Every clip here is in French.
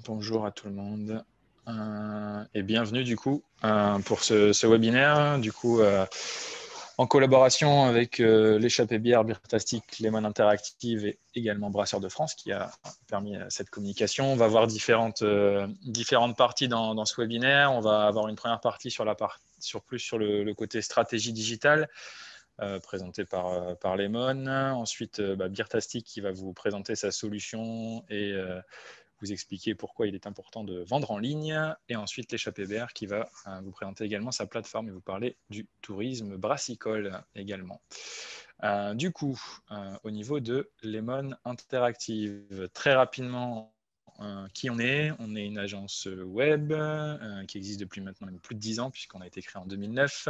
Bonjour à tout le monde et bienvenue du coup pour ce webinaire en collaboration avec l'échappée bière Beertastic, Lemon Interactive et également Brasseurs de France qui a permis cette communication. On va voir différentes parties dans ce webinaire. On va avoir une première partie sur le côté stratégie digitale. Présenté par Lemon. Ensuite, Beertastic qui va vous présenter sa solution et vous expliquer pourquoi il est important de vendre en ligne. Et ensuite, l'échappée bière qui va vous présenter également sa plateforme et vous parler du tourisme brassicole également. Au niveau de Lemon Interactive, très rapidement, qui on est une agence web qui existe depuis maintenant même plus de 10 ans puisqu'on a été créé en 2009.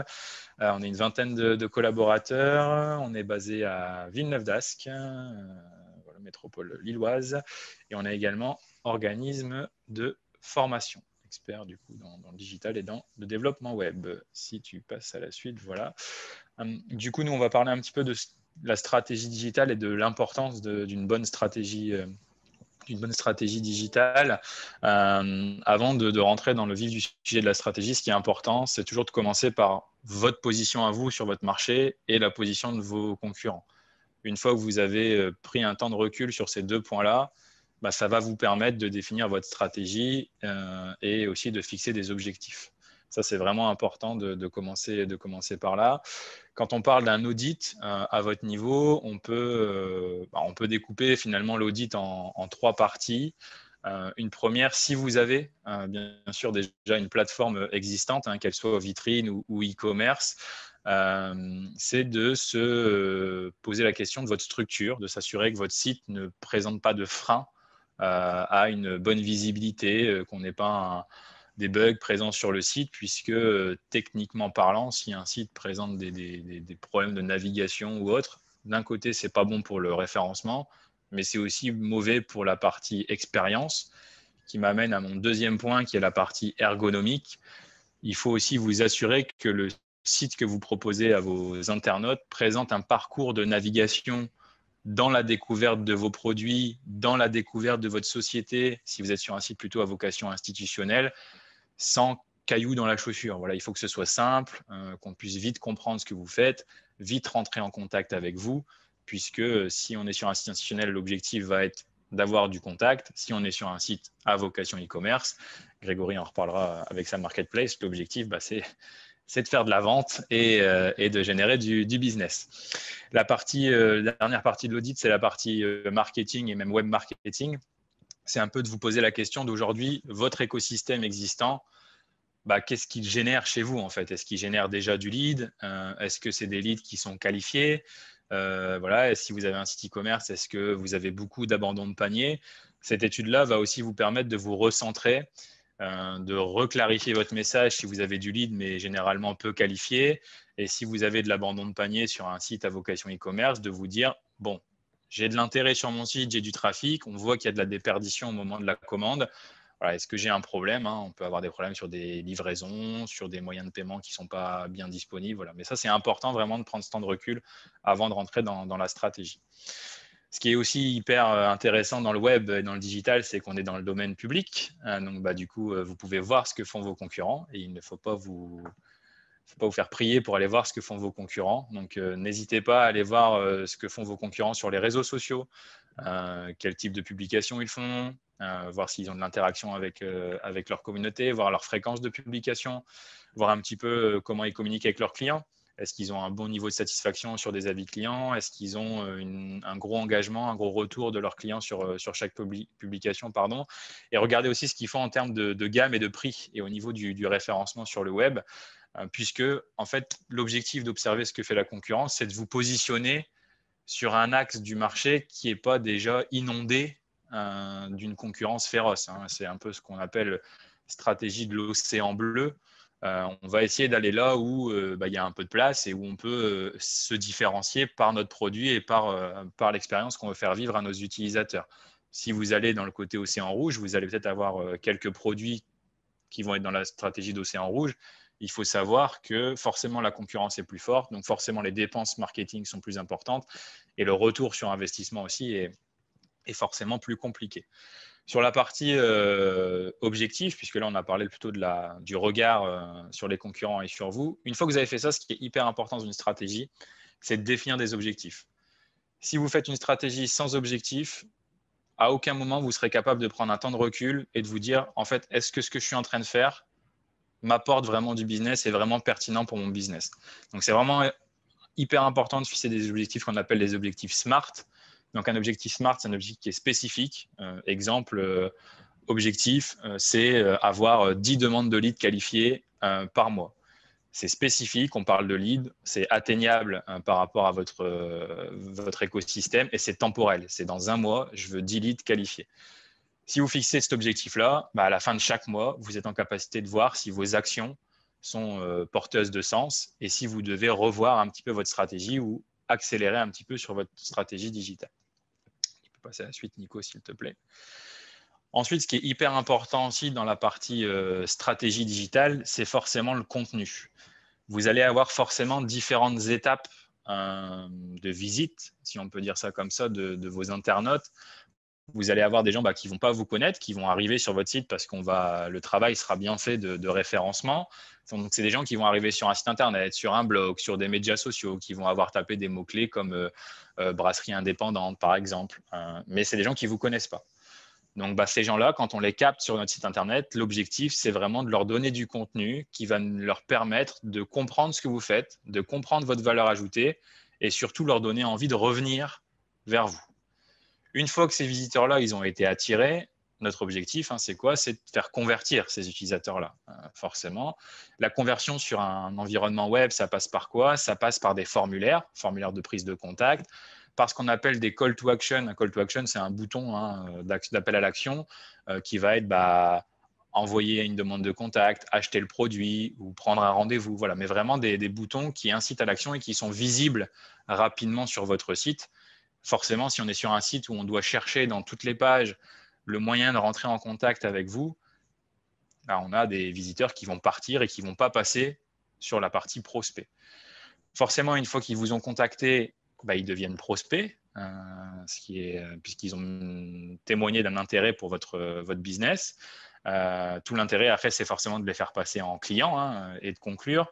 On est une vingtaine de collaborateurs. On est basé à Villeneuve-d'Ascq, métropole lilloise. Et on a également organisme de formation, expert du coup dans le digital et dans le développement web. Si tu passes à la suite, voilà. Du coup, nous, on va parler un petit peu de la stratégie digitale et de l'importance d'une bonne stratégie digitale. Avant de rentrer dans le vif du sujet de la stratégie, ce qui est important, c'est toujours de commencer par votre position à vous sur votre marché et la position de vos concurrents. Une fois que vous avez pris un temps de recul sur ces deux points-là, ça va vous permettre de définir votre stratégie et aussi de fixer des objectifs. Ça, c'est vraiment important de commencer par là. Quand on parle d'un audit à votre niveau, on peut découper finalement l'audit en trois parties. Une première, si vous avez bien sûr déjà une plateforme existante, qu'elle soit vitrine ou e-commerce, c'est de se poser la question de votre structure, de s'assurer que votre site ne présente pas de frein à une bonne visibilité, qu'on n'ait pas des bugs présents sur le site, puisque techniquement parlant, si un site présente des problèmes de navigation ou autre, d'un côté, c'est pas bon pour le référencement, mais c'est aussi mauvais pour la partie expérience, qui m'amène à mon deuxième point, qui est la partie ergonomique. Il faut aussi vous assurer que le site que vous proposez à vos internautes présente un parcours de navigation dans la découverte de vos produits, dans la découverte de votre société, si vous êtes sur un site plutôt à vocation institutionnelle, sans cailloux dans la chaussure. Voilà, il faut que ce soit simple, qu'on puisse vite comprendre ce que vous faites, vite rentrer en contact avec vous, puisque si on est sur un site institutionnel, l'objectif va être d'avoir du contact. Si on est sur un site à vocation e-commerce, Grégory en reparlera avec sa marketplace, l'objectif, c'est de faire de la vente et de générer du business. La dernière partie de l'audit, c'est la partie marketing et même web marketing. C'est un peu de vous poser la question d'aujourd'hui, votre écosystème existant, qu'est-ce qu'il génère chez vous en fait? Est-ce qu'il génère déjà du lead? Est-ce que c'est des leads qui sont qualifiés? Voilà. Et si vous avez un site e-commerce, est-ce que vous avez beaucoup d'abandon de panier? Cette étude-là va aussi vous permettre de vous recentrer, de reclarifier votre message si vous avez du lead, mais généralement peu qualifié. Et si vous avez de l'abandon de panier sur un site à vocation e-commerce, de vous dire, bon, j'ai de l'intérêt sur mon site, j'ai du trafic, on voit qu'il y a de la déperdition au moment de la commande. Voilà, est-ce que j'ai un problème? On peut avoir des problèmes sur des livraisons, sur des moyens de paiement qui ne sont pas bien disponibles. Voilà. Mais ça, c'est important vraiment de prendre ce temps de recul avant de rentrer dans la stratégie. Ce qui est aussi hyper intéressant dans le web et dans le digital, c'est qu'on est dans le domaine public. Donc, du coup, vous pouvez voir ce que font vos concurrents et il ne faut pas vous faire prier pour aller voir ce que font vos concurrents. Donc, n'hésitez pas à aller voir ce que font vos concurrents sur les réseaux sociaux, quel type de publication ils font, voir s'ils ont de l'interaction avec leur communauté, voir leur fréquence de publication, voir un petit peu comment ils communiquent avec leurs clients. Est-ce qu'ils ont un bon niveau de satisfaction sur des avis clients? Est-ce qu'ils ont un gros engagement, un gros retour de leurs clients sur chaque publication, pardon. Et regardez aussi ce qu'ils font en termes de gamme et de prix et au niveau du référencement sur le web, puisque en fait, l'objectif d'observer ce que fait la concurrence, c'est de vous positionner sur un axe du marché qui n'est pas déjà inondé d'une concurrence féroce. C'est un peu ce qu'on appelle stratégie de l'océan bleu. On va essayer d'aller là où il y a un peu de place et où on peut se différencier par notre produit et par l'expérience qu'on veut faire vivre à nos utilisateurs. Si vous allez dans le côté océan rouge, vous allez peut-être avoir quelques produits qui vont être dans la stratégie d'océan rouge. Il faut savoir que forcément la concurrence est plus forte, donc forcément les dépenses marketing sont plus importantes et le retour sur investissement aussi est forcément plus compliqué. Sur la partie objectif, puisque là, on a parlé plutôt du regard sur les concurrents et sur vous, une fois que vous avez fait ça, ce qui est hyper important dans une stratégie, c'est de définir des objectifs. Si vous faites une stratégie sans objectif, à aucun moment, vous serez capable de prendre un temps de recul et de vous dire, en fait, est-ce que ce que je suis en train de faire m'apporte vraiment du business et est vraiment pertinent pour mon business? Donc, c'est vraiment hyper important de fixer des objectifs qu'on appelle les objectifs SMART. Donc, un objectif SMART, c'est un objectif qui est spécifique. Exemple, objectif, c'est avoir 10 demandes de leads qualifiées par mois. C'est spécifique, on parle de lead, c'est atteignable par rapport à votre écosystème et c'est temporel. C'est dans un mois, je veux 10 leads qualifiés. Si vous fixez cet objectif-là, à la fin de chaque mois, vous êtes en capacité de voir si vos actions sont porteuses de sens et si vous devez revoir un petit peu votre stratégie ou accélérer un petit peu sur votre stratégie digitale. Tu peux passer à la suite, Nico, s'il te plaît. Ensuite, ce qui est hyper important aussi dans la partie stratégie digitale, c'est forcément le contenu. Vous allez avoir forcément différentes étapes de visite, si on peut dire ça comme ça, de vos internautes. Vous allez avoir des gens qui ne vont pas vous connaître, qui vont arriver sur votre site parce le travail sera bien fait de référencement. Donc, c'est des gens qui vont arriver sur un site internet, sur un blog, sur des médias sociaux, qui vont avoir tapé des mots-clés comme brasserie indépendante, par exemple. Mais c'est des gens qui ne vous connaissent pas. Donc, ces gens-là, quand on les capte sur notre site internet, l'objectif, c'est vraiment de leur donner du contenu qui va leur permettre de comprendre ce que vous faites, de comprendre votre valeur ajoutée et surtout leur donner envie de revenir vers vous. Une fois que ces visiteurs-là, ils ont été attirés, notre objectif, c'est quoi? C'est de faire convertir ces utilisateurs-là, forcément. La conversion sur un environnement web, ça passe par quoi? Ça passe par des formulaires de prise de contact, par ce qu'on appelle des call to action. Un call to action, c'est un bouton d'appel à l'action qui va être envoyer une demande de contact, acheter le produit ou prendre un rendez-vous. Voilà, mais vraiment des boutons qui incitent à l'action et qui sont visibles rapidement sur votre site. Forcément, si on est sur un site où on doit chercher dans toutes les pages le moyen de rentrer en contact avec vous, on a des visiteurs qui vont partir et qui ne vont pas passer sur la partie prospect. Forcément, une fois qu'ils vous ont contacté, ils deviennent prospects, puisqu'ils ont témoigné d'un intérêt pour votre business. Tout l'intérêt, après, c'est forcément de les faire passer en clients et de conclure.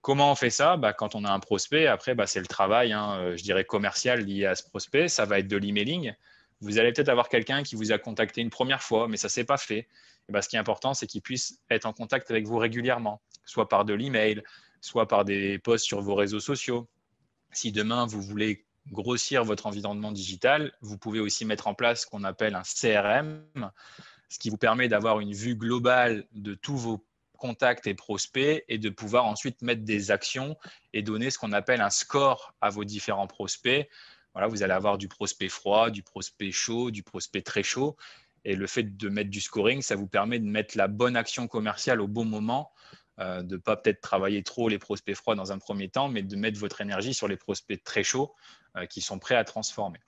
Comment on fait ça? Quand on a un prospect, après, c'est le travail, je dirais, commercial lié à ce prospect. Ça va être de l'emailing. Vous allez peut-être avoir quelqu'un qui vous a contacté une première fois, mais ça ne s'est pas fait. Et ce qui est important, c'est qu'il puisse être en contact avec vous régulièrement, soit par de l'email, soit par des posts sur vos réseaux sociaux. Si demain, vous voulez grossir votre environnement digital, vous pouvez aussi mettre en place ce qu'on appelle un CRM, ce qui vous permet d'avoir une vue globale de tous vos contacts et prospects et de pouvoir ensuite mettre des actions et donner ce qu'on appelle un score à vos différents prospects. Voilà, vous allez avoir du prospect froid, du prospect chaud, du prospect très chaud. Et le fait de mettre du scoring, ça vous permet de mettre la bonne action commerciale au bon moment, de ne pas peut-être travailler trop les prospects froids dans un premier temps, mais de mettre votre énergie sur les prospects très chauds qui sont prêts à transformer.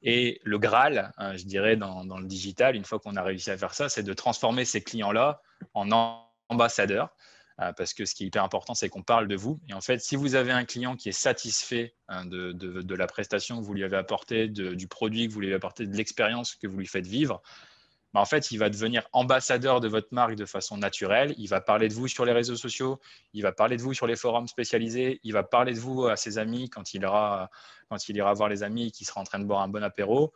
Et le Graal, je dirais, dans le digital, une fois qu'on a réussi à faire ça, c'est de transformer ces clients-là en ambassadeurs. Parce que ce qui est hyper important, c'est qu'on parle de vous. Et en fait, si vous avez un client qui est satisfait de la prestation que vous lui avez apportée, du produit que vous lui avez apporté, de l'expérience que vous lui faites vivre, en fait, il va devenir ambassadeur de votre marque de façon naturelle. Il va parler de vous sur les réseaux sociaux, il va parler de vous sur les forums spécialisés, il va parler de vous à ses amis quand il ira voir les amis qui sera en train de boire un bon apéro.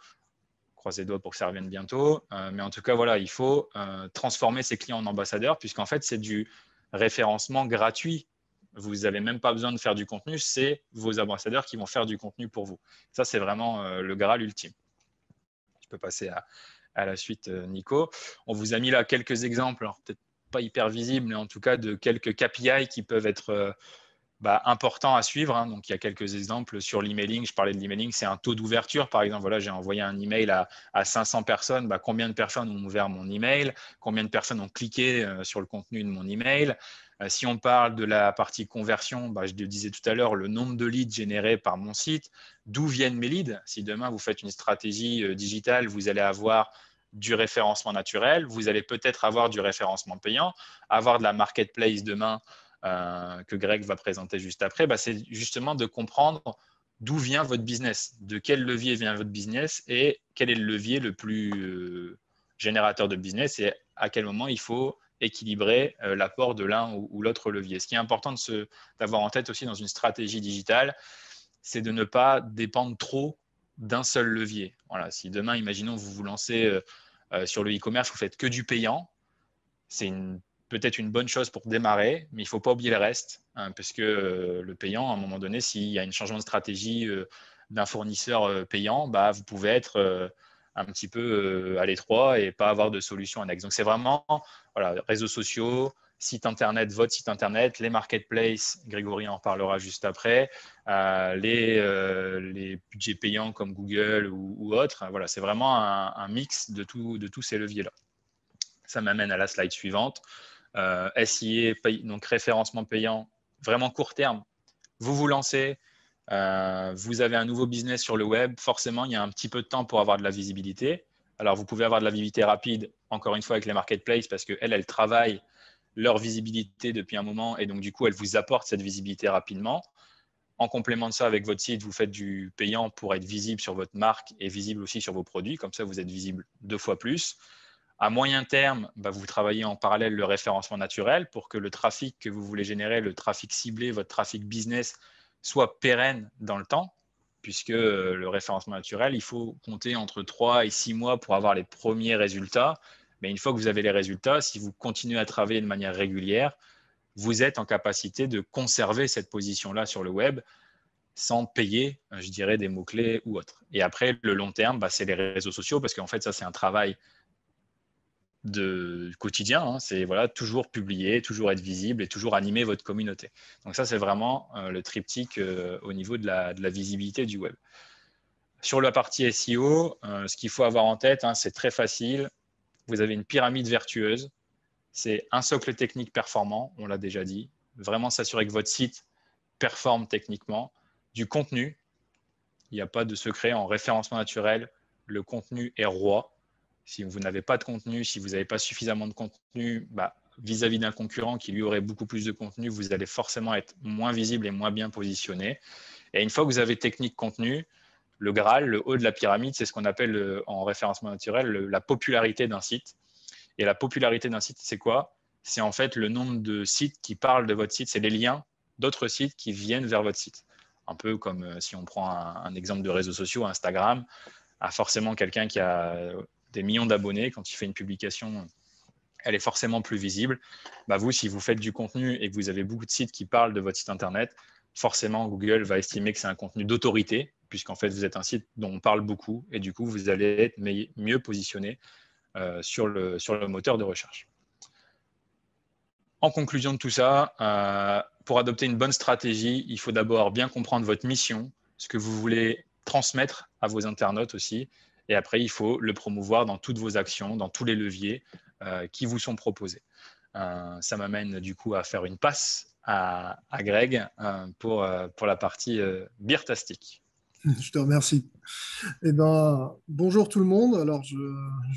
Croisez les doigts pour que ça revienne bientôt. Mais en tout cas, voilà, il faut transformer ses clients en ambassadeurs, puisqu'en fait, c'est du référencement gratuit. Vous n'avez même pas besoin de faire du contenu, c'est vos ambassadeurs qui vont faire du contenu pour vous. Ça, c'est vraiment le Graal ultime. Tu peux passer à la suite, Nico. On vous a mis là quelques exemples, alors peut-être pas hyper visibles, mais en tout cas de quelques KPI qui peuvent être importants à suivre. Donc, il y a quelques exemples sur l'emailing. Je parlais de l'emailing, c'est un taux d'ouverture. Par exemple, voilà, j'ai envoyé un email à 500 personnes. Combien de personnes ont ouvert mon email? Combien de personnes ont cliqué sur le contenu de mon email? Si on parle de la partie conversion, je le disais tout à l'heure, le nombre de leads générés par mon site, d'où viennent mes leads? Si demain vous faites une stratégie digitale, vous allez avoir du référencement naturel, vous allez peut-être avoir du référencement payant, avoir de la marketplace demain que Greg va présenter juste après, c'est justement de comprendre d'où vient votre business, de quel levier vient votre business et quel est le levier le plus générateur de business et à quel moment il faut équilibrer l'apport de l'un ou l'autre levier. Ce qui est important d'avoir en tête aussi dans une stratégie digitale, c'est de ne pas dépendre trop d'un seul levier. Voilà, si demain, imaginons, vous vous lancez sur le e-commerce, vous faites que du payant, c'est peut-être une bonne chose pour démarrer, mais il ne faut pas oublier le reste, hein, parce que le payant, à un moment donné, s'il y a un changement de stratégie d'un fournisseur payant, bah, vous pouvez être un petit peu à l'étroit et pas avoir de solution annexe. Donc, c'est vraiment voilà, réseaux sociaux, site internet, votre site internet, les marketplaces, Grégory en parlera juste après, les budgets payants comme Google ou autres. Voilà, c'est vraiment un mix de tous ces leviers-là. Ça m'amène à la slide suivante. SIA, donc référencement payant, vraiment court terme. Vous vous lancez, vous avez un nouveau business sur le web, forcément, il y a un petit peu de temps pour avoir de la visibilité. Alors, vous pouvez avoir de la visibilité rapide, encore une fois, avec les marketplaces, parce qu'elles travaillent leur visibilité depuis un moment, et donc, du coup, elles vous apportent cette visibilité rapidement. En complément de ça, avec votre site, vous faites du payant pour être visible sur votre marque et visible aussi sur vos produits. Comme ça, vous êtes visible 2 fois plus. À moyen terme, vous travaillez en parallèle le référencement naturel pour que le trafic que vous voulez générer, le trafic ciblé, votre trafic business, soit pérenne dans le temps, puisque le référencement naturel, il faut compter entre 3 et 6 mois pour avoir les premiers résultats. Mais une fois que vous avez les résultats, si vous continuez à travailler de manière régulière, vous êtes en capacité de conserver cette position-là sur le web sans payer, je dirais, des mots-clés ou autres. Et après, le long terme, c'est les réseaux sociaux, parce qu'en fait, ça, c'est un travail de quotidien, hein, c'est voilà, toujours publier, toujours être visible et toujours animer votre communauté. Donc ça, c'est vraiment le triptyque au niveau de la visibilité du web. Sur la partie SEO, ce qu'il faut avoir en tête, hein, c'est très facile. Vous avez une pyramide vertueuse. C'est un socle technique performant, on l'a déjà dit. Vraiment s'assurer que votre site performe techniquement. Du contenu, il n'y a pas de secret en référencement naturel. Le contenu est roi. Si vous n'avez pas de contenu, si vous n'avez pas suffisamment de contenu, vis-à-vis d'un concurrent qui lui aurait beaucoup plus de contenu, vous allez forcément être moins visible et moins bien positionné. Et une fois que vous avez technique contenu, le Graal, le haut de la pyramide, c'est ce qu'on appelle en référencement naturel la popularité d'un site. Et la popularité d'un site, c'est quoi? C'est en fait le nombre de sites qui parlent de votre site, c'est les liens d'autres sites qui viennent vers votre site. Un peu comme si on prend un exemple de réseaux sociaux, Instagram a forcément quelqu'un qui a des millions d'abonnés. Quand il fait une publication, elle est forcément plus visible. Vous, si vous faites du contenu et que vous avez beaucoup de sites qui parlent de votre site internet, forcément, Google va estimer que c'est un contenu d'autorité, puisqu'en fait, vous êtes un site dont on parle beaucoup, et du coup, vous allez être mieux positionné sur le moteur de recherche. En conclusion de tout ça, pour adopter une bonne stratégie, il faut d'abord bien comprendre votre mission, ce que vous voulez transmettre à vos internautes aussi. Et après, il faut le promouvoir dans toutes vos actions, dans tous les leviers qui vous sont proposés. Ça m'amène du coup à faire une passe à Greg pour la partie Beertastic. Je te remercie. Bonjour tout le monde. Alors, je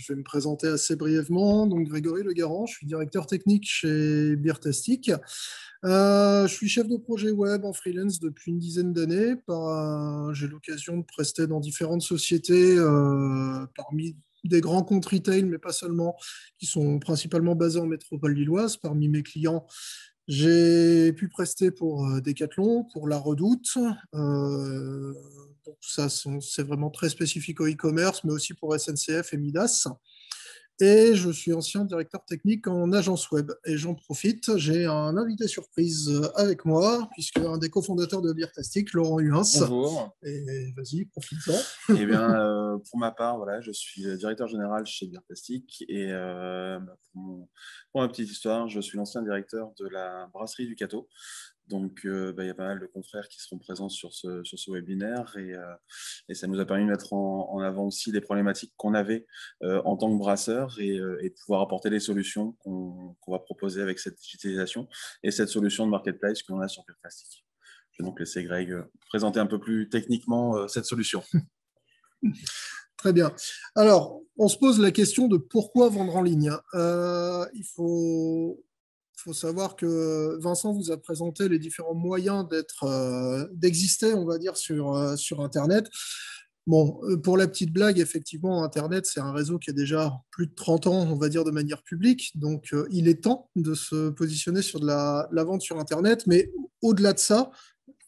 vais me présenter assez brièvement. Donc, Grégory Le Garant, je suis directeur technique chez Beertastic. Je suis chef de projet web en freelance depuis une dizaine d'années. J'ai l'occasion de prester dans différentes sociétés, parmi des grands comptes retail, mais pas seulement, qui sont principalement basés en métropole lilloise. Parmi mes clients, j'ai pu prester pour Decathlon, pour La Redoute. Donc ça, c'est vraiment très spécifique au e-commerce, mais aussi pour SNCF et Midas. Et je suis ancien directeur technique en agence web. Et j'en profite, j'ai un invité surprise avec moi, puisque un des cofondateurs de Beertastic, Laurent Huens. Bonjour. Et vas-y, profite-en. Eh bien, pour ma part, voilà, je suis directeur général chez Beertastic et pour ma petite histoire, je suis l'ancien directeur de la brasserie du Cateau. Donc, il y a pas mal de confrères qui seront présents sur ce webinaire et ça nous a permis de mettre en avant aussi des problématiques qu'on avait en tant que brasseur et de pouvoir apporter des solutions qu'on va proposer avec cette digitalisation et cette solution de marketplace que l'on a sur Beertastic. Je vais donc laisser Greg présenter un peu plus techniquement cette solution. Très bien. Alors, on se pose la question de pourquoi vendre en ligne. Il faut savoir que Vincent vous a présenté les différents moyens d'exister, on va dire, sur Internet. Bon, pour la petite blague, effectivement, Internet, c'est un réseau qui a déjà plus de 30 ans, on va dire, de manière publique. Donc, il est temps de se positionner sur de la vente sur Internet. Mais au-delà de ça,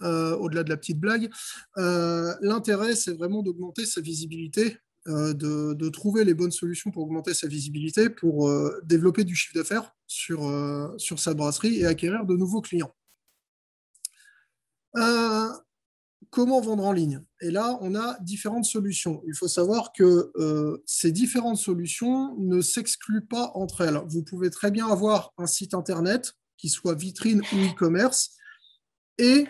au-delà de la petite blague, l'intérêt, c'est vraiment d'augmenter sa visibilité, de trouver les bonnes solutions pour augmenter sa visibilité, pour développer du chiffre d'affaires sur sa brasserie et acquérir de nouveaux clients. Comment vendre en ligne? Et là, on a différentes solutions. Il faut savoir que ces différentes solutions ne s'excluent pas entre elles. Vous pouvez très bien avoir un site Internet, qui soit vitrine ou e-commerce, et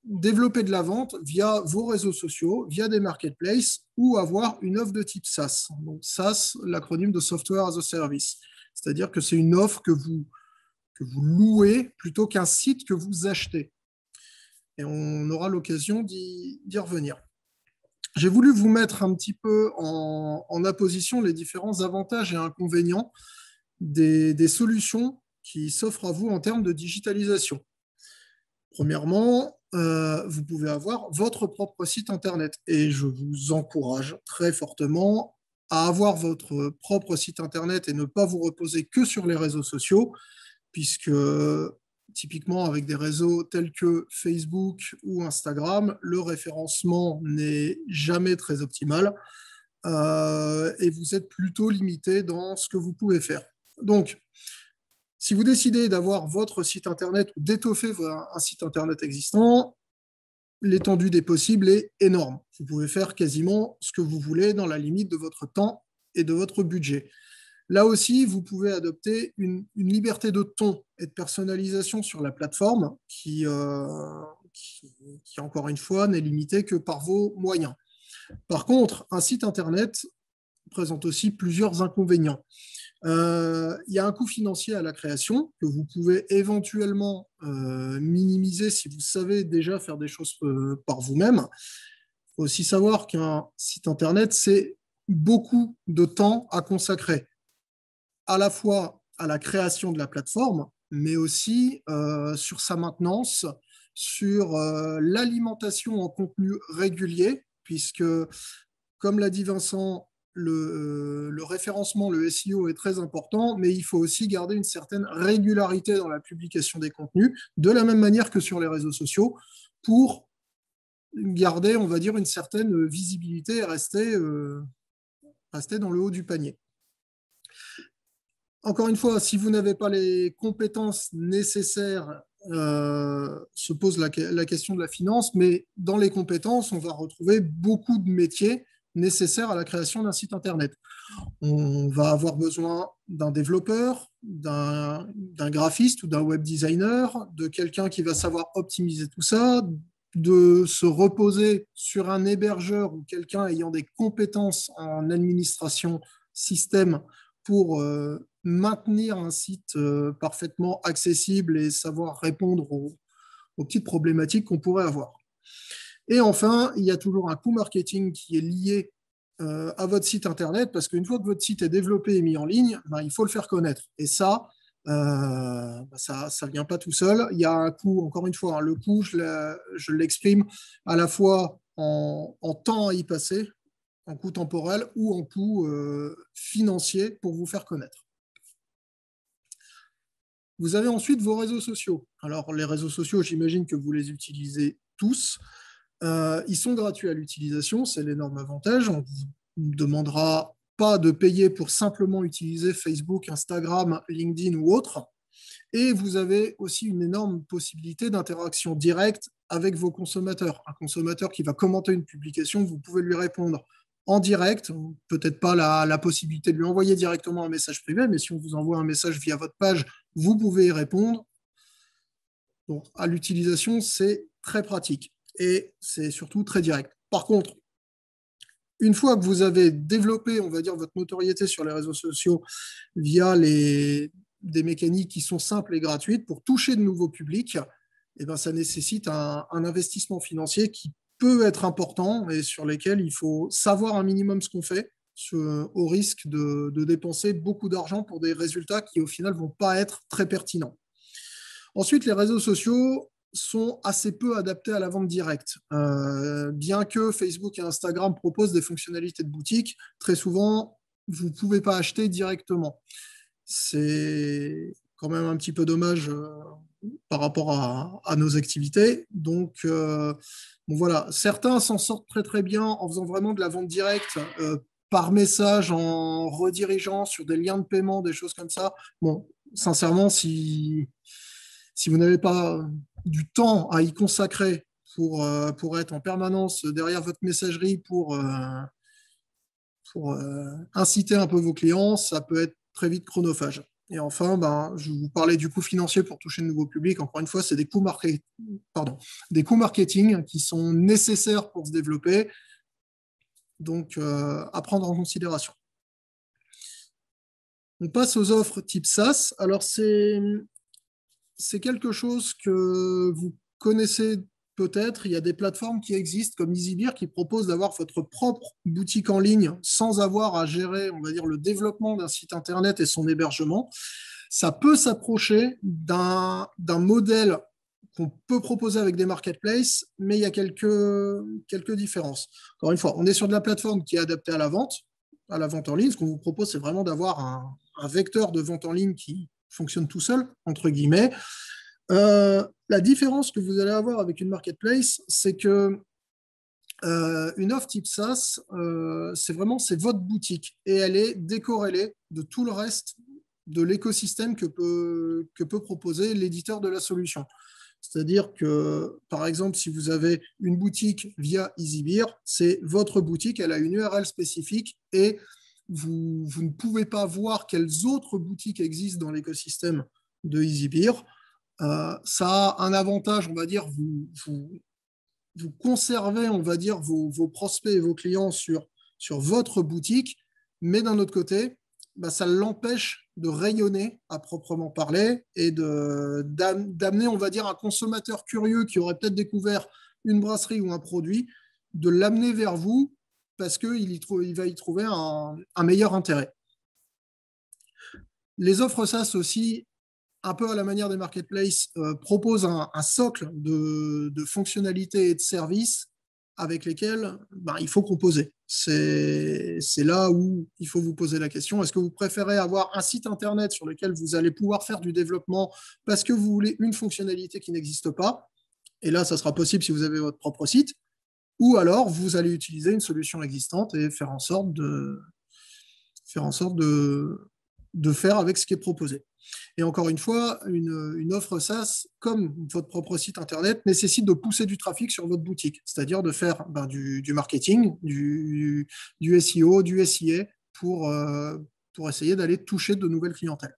développer de la vente via vos réseaux sociaux, via des marketplaces, ou avoir une offre de type SaaS. Donc SaaS, l'acronyme de Software as a Service. C'est-à-dire que c'est une offre que vous louez plutôt qu'un site que vous achetez. Et on aura l'occasion d'y revenir. J'ai voulu vous mettre un petit peu en apposition les différents avantages et inconvénients des solutions qui s'offrent à vous en termes de digitalisation. Premièrement, vous pouvez avoir votre propre site Internet et je vous encourage très fortement à avoir votre propre site Internet et ne pas vous reposer que sur les réseaux sociaux, puisque typiquement avec des réseaux tels que Facebook ou Instagram, le référencement n'est jamais très optimal et vous êtes plutôt limité dans ce que vous pouvez faire. Donc, si vous décidez d'avoir votre site Internet ou d'étoffer un site Internet existant, l'étendue des possibles est énorme. Vous pouvez faire quasiment ce que vous voulez dans la limite de votre temps et de votre budget. Là aussi, vous pouvez adopter une liberté de ton et de personnalisation sur la plateforme qui encore une fois, n'est limitée que par vos moyens. Par contre, un site Internet présente aussi plusieurs inconvénients. Il y a un coût financier à la création que vous pouvez éventuellement minimiser si vous savez déjà faire des choses par vous-même. Il faut aussi savoir qu'un site Internet, c'est beaucoup de temps à consacrer, à la fois à la création de la plateforme, mais aussi sur sa maintenance, sur l'alimentation en contenu régulier, puisque, comme l'a dit Vincent, le référencement, le SEO est très important, mais il faut aussi garder une certaine régularité dans la publication des contenus, de la même manière que sur les réseaux sociaux, pour garder, on va dire, une certaine visibilité et rester dans le haut du panier. Encore une fois, si vous n'avez pas les compétences nécessaires, se pose la question de la finance, mais dans les compétences, on va retrouver beaucoup de métiers nécessaires à la création d'un site Internet. On va avoir besoin d'un développeur, d'un graphiste ou d'un web designer, de quelqu'un qui va savoir optimiser tout ça, de se reposer sur un hébergeur ou quelqu'un ayant des compétences en administration système pour maintenir un site parfaitement accessible et savoir répondre aux petites problématiques qu'on pourrait avoir. Et enfin, il y a toujours un coût marketing qui est lié à votre site Internet, parce qu'une fois que votre site est développé et mis en ligne, ben, il faut le faire connaître. Et ça vient pas tout seul. Il y a un coût, encore une fois, hein, le coût, je l'exprime à la fois en temps à y passer, en coût temporel ou en coût financier pour vous faire connaître. Vous avez ensuite vos réseaux sociaux. Alors, les réseaux sociaux, j'imagine que vous les utilisez tous. Ils sont gratuits à l'utilisation, c'est l'énorme avantage. On ne vous demandera pas de payer pour simplement utiliser Facebook, Instagram, LinkedIn ou autre. Et vous avez aussi une énorme possibilité d'interaction directe avec vos consommateurs. Un consommateur qui va commenter une publication, vous pouvez lui répondre en direct, peut-être pas la possibilité de lui envoyer directement un message privé, mais si on vous envoie un message via votre page, vous pouvez y répondre. Donc, à l'utilisation, c'est très pratique et c'est surtout très direct. Par contre, une fois que vous avez développé, on va dire, votre notoriété sur les réseaux sociaux via des mécaniques qui sont simples et gratuites pour toucher de nouveaux publics, eh ben, ça nécessite un investissement financier qui peut être important et sur lesquels il faut savoir un minimum ce qu'on fait, au risque de dépenser beaucoup d'argent pour des résultats qui, au final, ne vont pas être très pertinents. Ensuite, les réseaux sociaux, sont assez peu adaptés à la vente directe. Bien que Facebook et Instagram proposent des fonctionnalités de boutique, très souvent, vous ne pouvez pas acheter directement. C'est quand même un petit peu dommage par rapport à nos activités. Donc, bon, voilà, certains s'en sortent très très bien en faisant vraiment de la vente directe par message, en redirigeant sur des liens de paiement, des choses comme ça. Bon, sincèrement, si vous n'avez pas du temps à y consacrer pour être en permanence derrière votre messagerie pour inciter un peu vos clients, ça peut être très vite chronophage. Et enfin, ben, je vous parlais du coût financier pour toucher de nouveaux publics. Encore une fois, c'est des coûts marketing qui sont nécessaires pour se développer, donc à prendre en considération. On passe aux offres type SaaS. Alors, c'est quelque chose que vous connaissez peut-être. Il y a des plateformes qui existent comme EasyBeer qui proposent d'avoir votre propre boutique en ligne sans avoir à gérer, on va dire, le développement d'un site internet et son hébergement. Ça peut s'approcher d'un modèle qu'on peut proposer avec des marketplaces, mais il y a quelques différences. Encore une fois, on est sur de la plateforme qui est adaptée à la vente en ligne. Ce qu'on vous propose, c'est vraiment d'avoir un vecteur de vente en ligne qui fonctionne tout seul, entre guillemets. La différence que vous allez avoir avec une marketplace, c'est que une offre type SaaS, c'est votre boutique et elle est décorrélée de tout le reste de l'écosystème que peut proposer l'éditeur de la solution. C'est-à-dire que, par exemple, si vous avez une boutique via EasyBeer, c'est votre boutique, elle a une URL spécifique et vous ne pouvez pas voir quelles autres boutiques existent dans l'écosystème de EasyBeer. Ça a un avantage, on va dire, vous conservez, on va dire, vos prospects et vos clients sur votre boutique, mais d'un autre côté, bah, ça l'empêche de rayonner à proprement parler et d'amener, on va dire, un consommateur curieux qui aurait peut-être découvert une brasserie ou un produit, de l'amener vers vous parce qu'il va y trouver un meilleur intérêt. Les offres SaaS aussi, un peu à la manière des marketplaces, proposent un socle de fonctionnalités et de services avec lesquels il faut composer. C'est là où il faut vous poser la question. Est-ce que vous préférez avoir un site internet sur lequel vous allez pouvoir faire du développement parce que vous voulez une fonctionnalité qui n'existe pas? Et là, ça sera possible si vous avez votre propre site. Ou alors, vous allez utiliser une solution existante et faire en sorte de faire avec ce qui est proposé. Et encore une fois, une offre SaaS, comme votre propre site internet, nécessite de pousser du trafic sur votre boutique, c'est-à-dire de faire du marketing, du SEO, du SIA pour essayer d'aller toucher de nouvelles clientèles.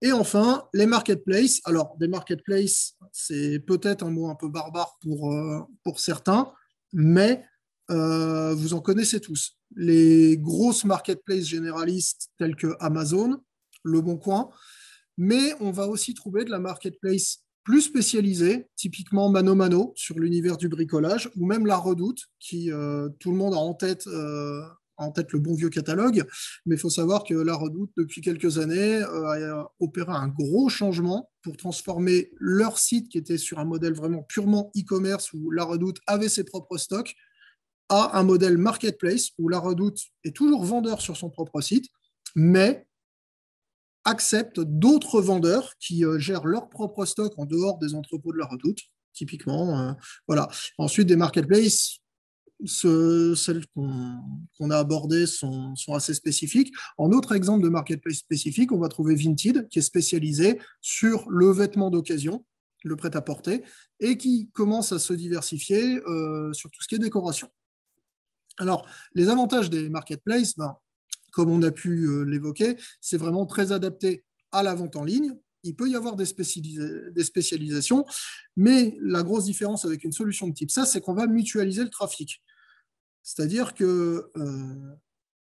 Et enfin, les marketplaces. Alors, des marketplaces, c'est peut-être un mot un peu barbare pour certains, mais vous en connaissez tous. Les grosses marketplaces généralistes telles que Amazon, Le Bon Coin, mais on va aussi trouver de la marketplace plus spécialisée, typiquement Mano Mano sur l'univers du bricolage, ou même La Redoute, qui tout le monde a en tête le bon vieux catalogue, mais il faut savoir que La Redoute, depuis quelques années, a opéré un gros changement pour transformer leur site, qui était sur un modèle vraiment purement e-commerce, où La Redoute avait ses propres stocks, à un modèle marketplace, où La Redoute est toujours vendeur sur son propre site, mais accepte d'autres vendeurs qui gèrent leur propre stock en dehors des entrepôts de La Redoute, typiquement. Voilà. Ensuite, des marketplaces, celles qu'on a abordées sont assez spécifiques. En autre exemple de marketplace spécifique, on va trouver Vinted, qui est spécialisé sur le vêtement d'occasion, le prêt-à-porter, et qui commence à se diversifier sur tout ce qui est décoration. Alors, les avantages des marketplaces, comme on a pu l'évoquer, c'est vraiment très adapté à la vente en ligne. Il peut y avoir des spécialisations, mais la grosse différence avec une solution de type ça, c'est qu'on va mutualiser le trafic. C'est-à-dire que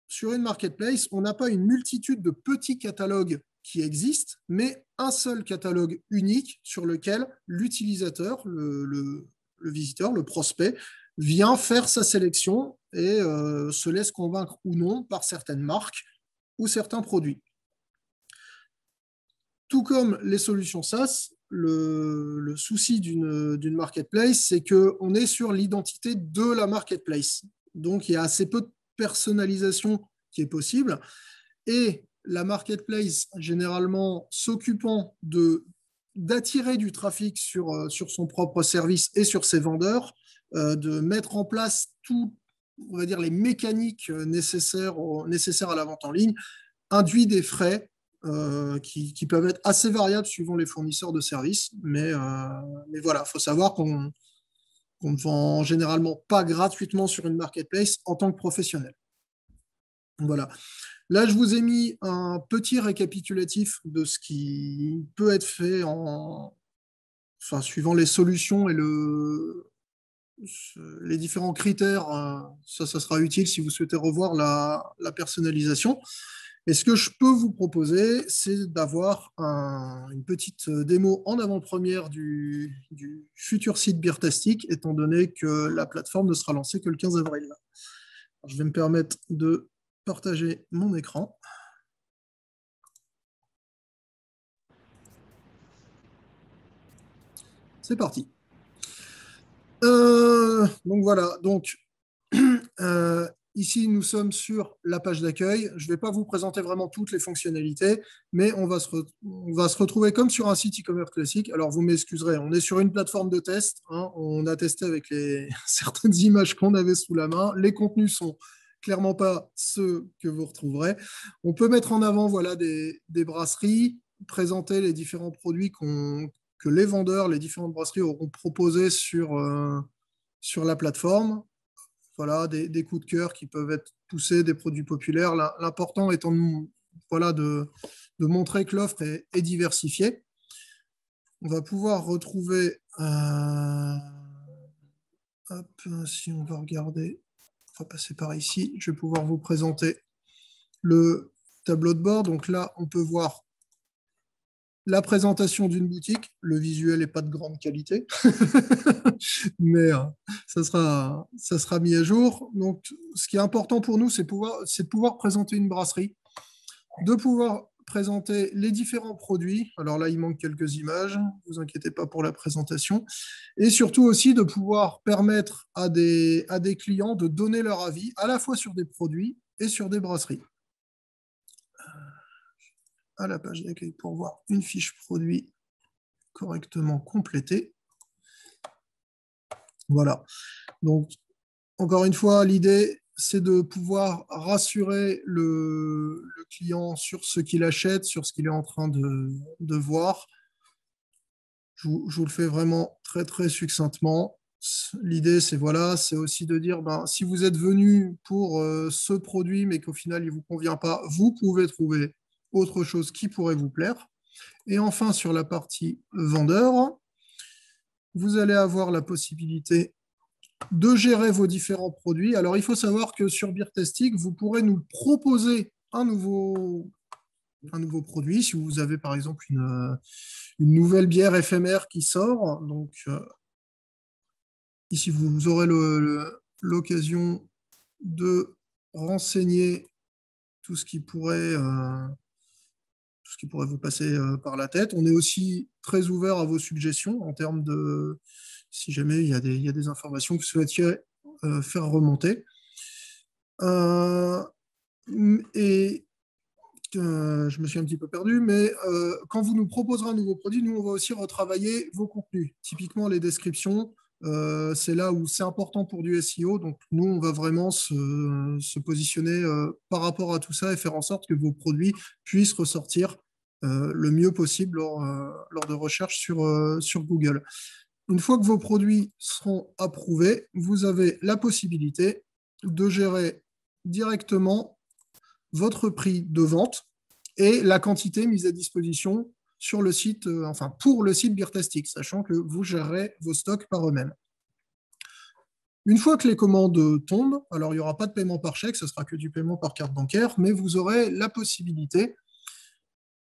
sur une marketplace, on n'a pas une multitude de petits catalogues qui existent, mais un seul catalogue unique sur lequel l'utilisateur, le visiteur, le prospect, vient faire sa sélection et se laisse convaincre ou non par certaines marques ou certains produits. Tout comme les solutions SaaS, le souci d'une marketplace, c'est qu'on est sur l'identité de la marketplace. Donc, il y a assez peu de personnalisation qui est possible. Et la marketplace, généralement, s'occupant d'attirer du trafic sur son propre service et sur ses vendeurs, de mettre en place tout, on va dire, les mécaniques nécessaires à la vente en ligne, induit des frais qui peuvent être assez variables suivant les fournisseurs de services. Mais voilà, il faut savoir qu'on ne vend généralement pas gratuitement sur une marketplace en tant que professionnel. Voilà. Là, je vous ai mis un petit récapitulatif de ce qui peut être fait suivant les solutions et les différents critères. Ça sera utile si vous souhaitez revoir la personnalisation. Et ce que je peux vous proposer, c'est d'avoir une petite démo en avant-première du futur site Beertastic, étant donné que la plateforme ne sera lancée que le 15 avril. Alors, je vais me permettre de partager mon écran. C'est parti. Donc voilà. Donc, ici, nous sommes sur la page d'accueil. Je ne vais pas vous présenter vraiment toutes les fonctionnalités, mais on va se retrouver comme sur un site e-commerce classique. Alors, vous m'excuserez, on est sur une plateforme de test. On a testé avec certaines images qu'on avait sous la main. Les contenus sont clairement pas ceux que vous retrouverez. On peut mettre en avant des brasseries, présenter les différents produits que les vendeurs, les différentes brasseries auront proposés sur la plateforme. Voilà, des coups de cœur qui peuvent être poussés, des produits populaires. L'important étant de montrer que l'offre est diversifiée. On va pouvoir retrouver, si on va regarder, on va passer par ici, je vais pouvoir vous présenter le tableau de bord. Donc là, on peut voir la présentation d'une boutique. Le visuel n'est pas de grande qualité, mais ça sera mis à jour. Donc, ce qui est important pour nous, c'est de pouvoir présenter une brasserie, de pouvoir présenter les différents produits. Alors là, il manque quelques images, ne vous inquiétez pas pour la présentation. Et surtout aussi de pouvoir permettre à des clients de donner leur avis à la fois sur des produits et sur des brasseries. À la page d'accueil pour voir une fiche produit correctement complétée. Voilà. Donc, encore une fois, l'idée, c'est de pouvoir rassurer le client sur ce qu'il achète, sur ce qu'il est en train de voir. Je vous le fais vraiment très, très succinctement. L'idée, c'est aussi de dire, si vous êtes venu pour ce produit, mais qu'au final, il ne vous convient pas, vous pouvez trouver autre chose qui pourrait vous plaire. Et enfin, sur la partie vendeur, vous allez avoir la possibilité de gérer vos différents produits. Alors, il faut savoir que sur Beertastic, vous pourrez nous proposer un nouveau produit. Si vous avez, par exemple, une nouvelle bière éphémère qui sort, donc ici, vous aurez l'occasion de renseigner tout ce qui pourrait vous passer par la tête. On est aussi très ouvert à vos suggestions en termes de, si jamais il y a des informations que vous souhaitiez faire remonter. Et je me suis un petit peu perdu, mais quand vous nous proposerez un nouveau produit, nous, on va aussi retravailler vos contenus. Typiquement, les descriptions, c'est là où c'est important pour du SEO. Donc, nous, on va vraiment se positionner par rapport à tout ça et faire en sorte que vos produits puissent ressortir le mieux possible lors de recherches sur Google. Une fois que vos produits seront approuvés, vous avez la possibilité de gérer directement votre prix de vente et la quantité mise à disposition sur le site, pour le site Beertastic, sachant que vous gérez vos stocks par eux-mêmes. Une fois que les commandes tombent, alors il n'y aura pas de paiement par chèque, ce sera que du paiement par carte bancaire, mais vous aurez la possibilité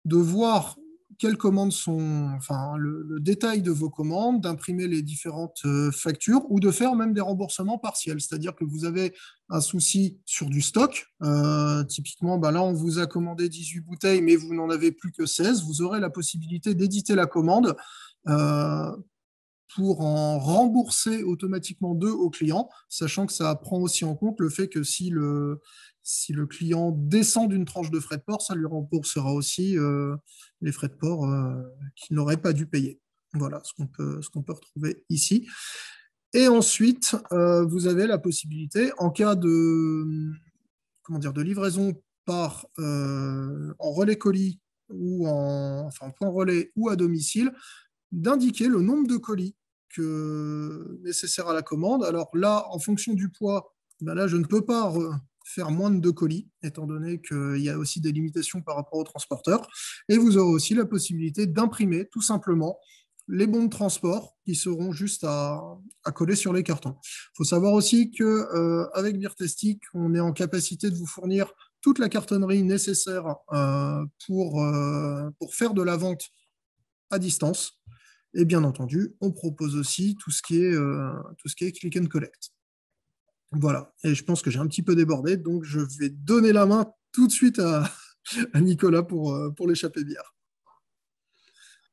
de voir quelles commandes sont, enfin, le détail de vos commandes, d'imprimer les différentes factures ou de faire même des remboursements partiels. C'est-à-dire que vous avez un souci sur du stock. Typiquement, bah là, on vous a commandé 18 bouteilles, mais vous n'en avez plus que 16. Vous aurez la possibilité d'éditer la commande euh, pour en rembourser automatiquement 2 au client, sachant que ça prend aussi en compte le fait que si le client descend d'une tranche de frais de port, ça lui remboursera aussi les frais de port qu'il n'aurait pas dû payer. Voilà ce qu'on peut retrouver ici. Et ensuite, vous avez la possibilité, en cas comment dire, de livraison en relais colis ou enfin, point relais ou à domicile, d'indiquer le nombre de colis nécessaire à la commande. Alors là, en fonction du poids, ben là, je ne peux pas faire moins de 2 colis, étant donné qu'il y a aussi des limitations par rapport au transporteur. Et vous aurez aussi la possibilité d'imprimer tout simplement les bons de transport qui seront juste à coller sur les cartons. Il faut savoir aussi qu'avec Beertestic, on est en capacité de vous fournir toute la cartonnerie nécessaire pour faire de la vente à distance. Et bien entendu, on propose aussi tout ce qui est click and collect. Voilà. Et je pense que j'ai un petit peu débordé, donc je vais donner la main tout de suite à Nicolas pour l'échappée bière.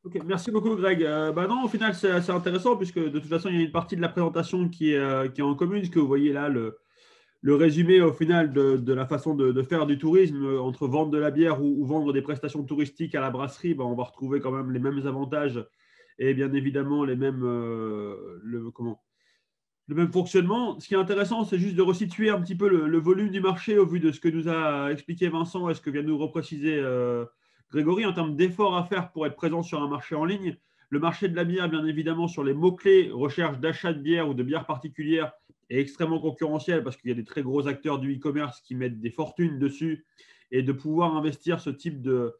Ok, merci beaucoup Greg. Non, au final c'est assez intéressant puisque de toute façon il y a une partie de la présentation qui est en commune, ce que vous voyez là, le résumé au final de la façon de faire du tourisme entre vendre de la bière ou vendre des prestations touristiques à la brasserie, on va retrouver quand même les mêmes avantages et bien évidemment le même fonctionnement. Ce qui est intéressant, c'est juste de resituer un petit peu le volume du marché au vu de ce que nous a expliqué Vincent et ce que vient de nous repréciser Grégory en termes d'efforts à faire pour être présent sur un marché en ligne. Le marché de la bière, bien évidemment, sur les mots-clés, recherche d'achat de bière ou de bière particulière, est extrêmement concurrentiel parce qu'il y a des très gros acteurs du e-commerce qui mettent des fortunes dessus et de pouvoir investir ce type de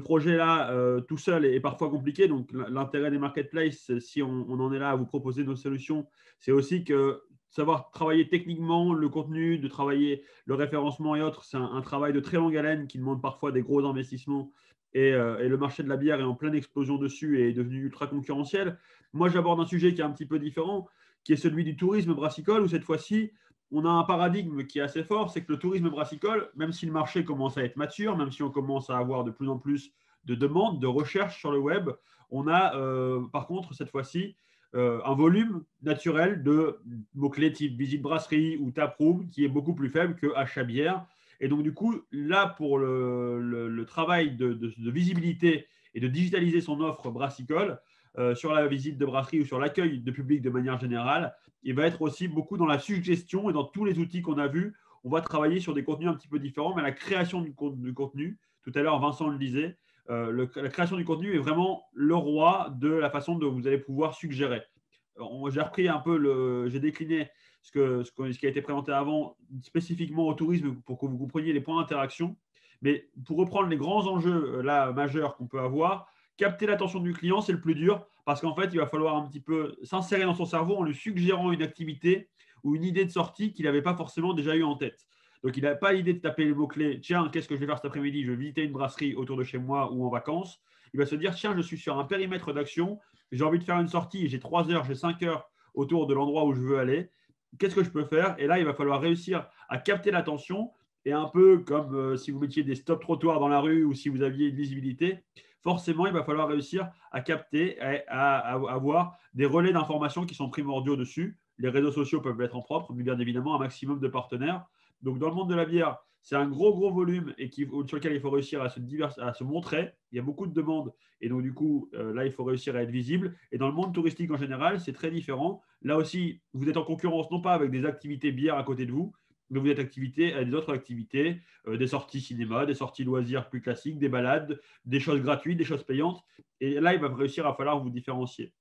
projet-là tout seul est parfois compliqué. Donc, l'intérêt des marketplaces, si on en est là à vous proposer nos solutions, c'est aussi que savoir travailler techniquement le contenu, de travailler le référencement et autres, c'est un travail de très longue haleine qui demande parfois des gros investissements. Et le marché de la bière est en pleine explosion dessus et est devenu ultra concurrentiel. Moi, j'aborde un sujet qui est un petit peu différent, qui est celui du tourisme brassicole, où cette fois-ci, on a un paradigme qui est assez fort, c'est que le tourisme brassicole, même si le marché commence à être mature, même si on commence à avoir de plus en plus de demandes, de recherches sur le web, on a par contre cette fois-ci un volume naturel de mots-clés type visite brasserie ou taproom qui est beaucoup plus faible que achat bière. Et donc du coup, là pour le travail de visibilité et de digitaliser son offre brassicole, sur la visite de brasserie ou sur l'accueil de public de manière générale, il va être aussi beaucoup dans la suggestion et dans tous les outils qu'on a vus. On va travailler sur des contenus un petit peu différents, mais la création du contenu, tout à l'heure Vincent le disait, la création du contenu est vraiment le roi de la façon dont vous allez pouvoir suggérer. J'ai repris un peu, j'ai décliné ce qui a été présenté avant spécifiquement au tourisme pour que vous compreniez les points d'interaction. Mais pour reprendre les grands enjeux là majeurs qu'on peut avoir, capter l'attention du client, c'est le plus dur parce qu'en fait, il va falloir un petit peu s'insérer dans son cerveau en lui suggérant une activité ou une idée de sortie qu'il n'avait pas forcément déjà eu en tête. Donc, il n'a pas l'idée de taper les mots-clés. Tiens, qu'est-ce que je vais faire cet après-midi? Je vais visiter une brasserie autour de chez moi ou en vacances. Il va se dire, tiens, je suis sur un périmètre d'action. J'ai envie de faire une sortie. J'ai 3 heures, j'ai 5 heures autour de l'endroit où je veux aller. Qu'est-ce que je peux faire? Et là, il va falloir réussir à capter l'attention. Et un peu comme si vous mettiez des stop-trottoirs dans la rue ou si vous aviez une visibilité, forcément, il va falloir réussir à capter, à avoir des relais d'information qui sont primordiaux dessus. Les réseaux sociaux peuvent l'être en propre, mais bien évidemment, un maximum de partenaires. Donc, dans le monde de la bière, c'est un gros volume et sur lequel il faut réussir à se montrer. Il y a beaucoup de demandes et donc, du coup, là, il faut réussir à être visible. Et dans le monde touristique en général, c'est très différent. Là aussi, vous êtes en concurrence non pas avec des activités bière à côté de vous, mais vous êtes à des autres activités, des sorties cinéma, des sorties loisirs plus classiques, des balades, des choses gratuites, des choses payantes. Et là, il va falloir vous différencier.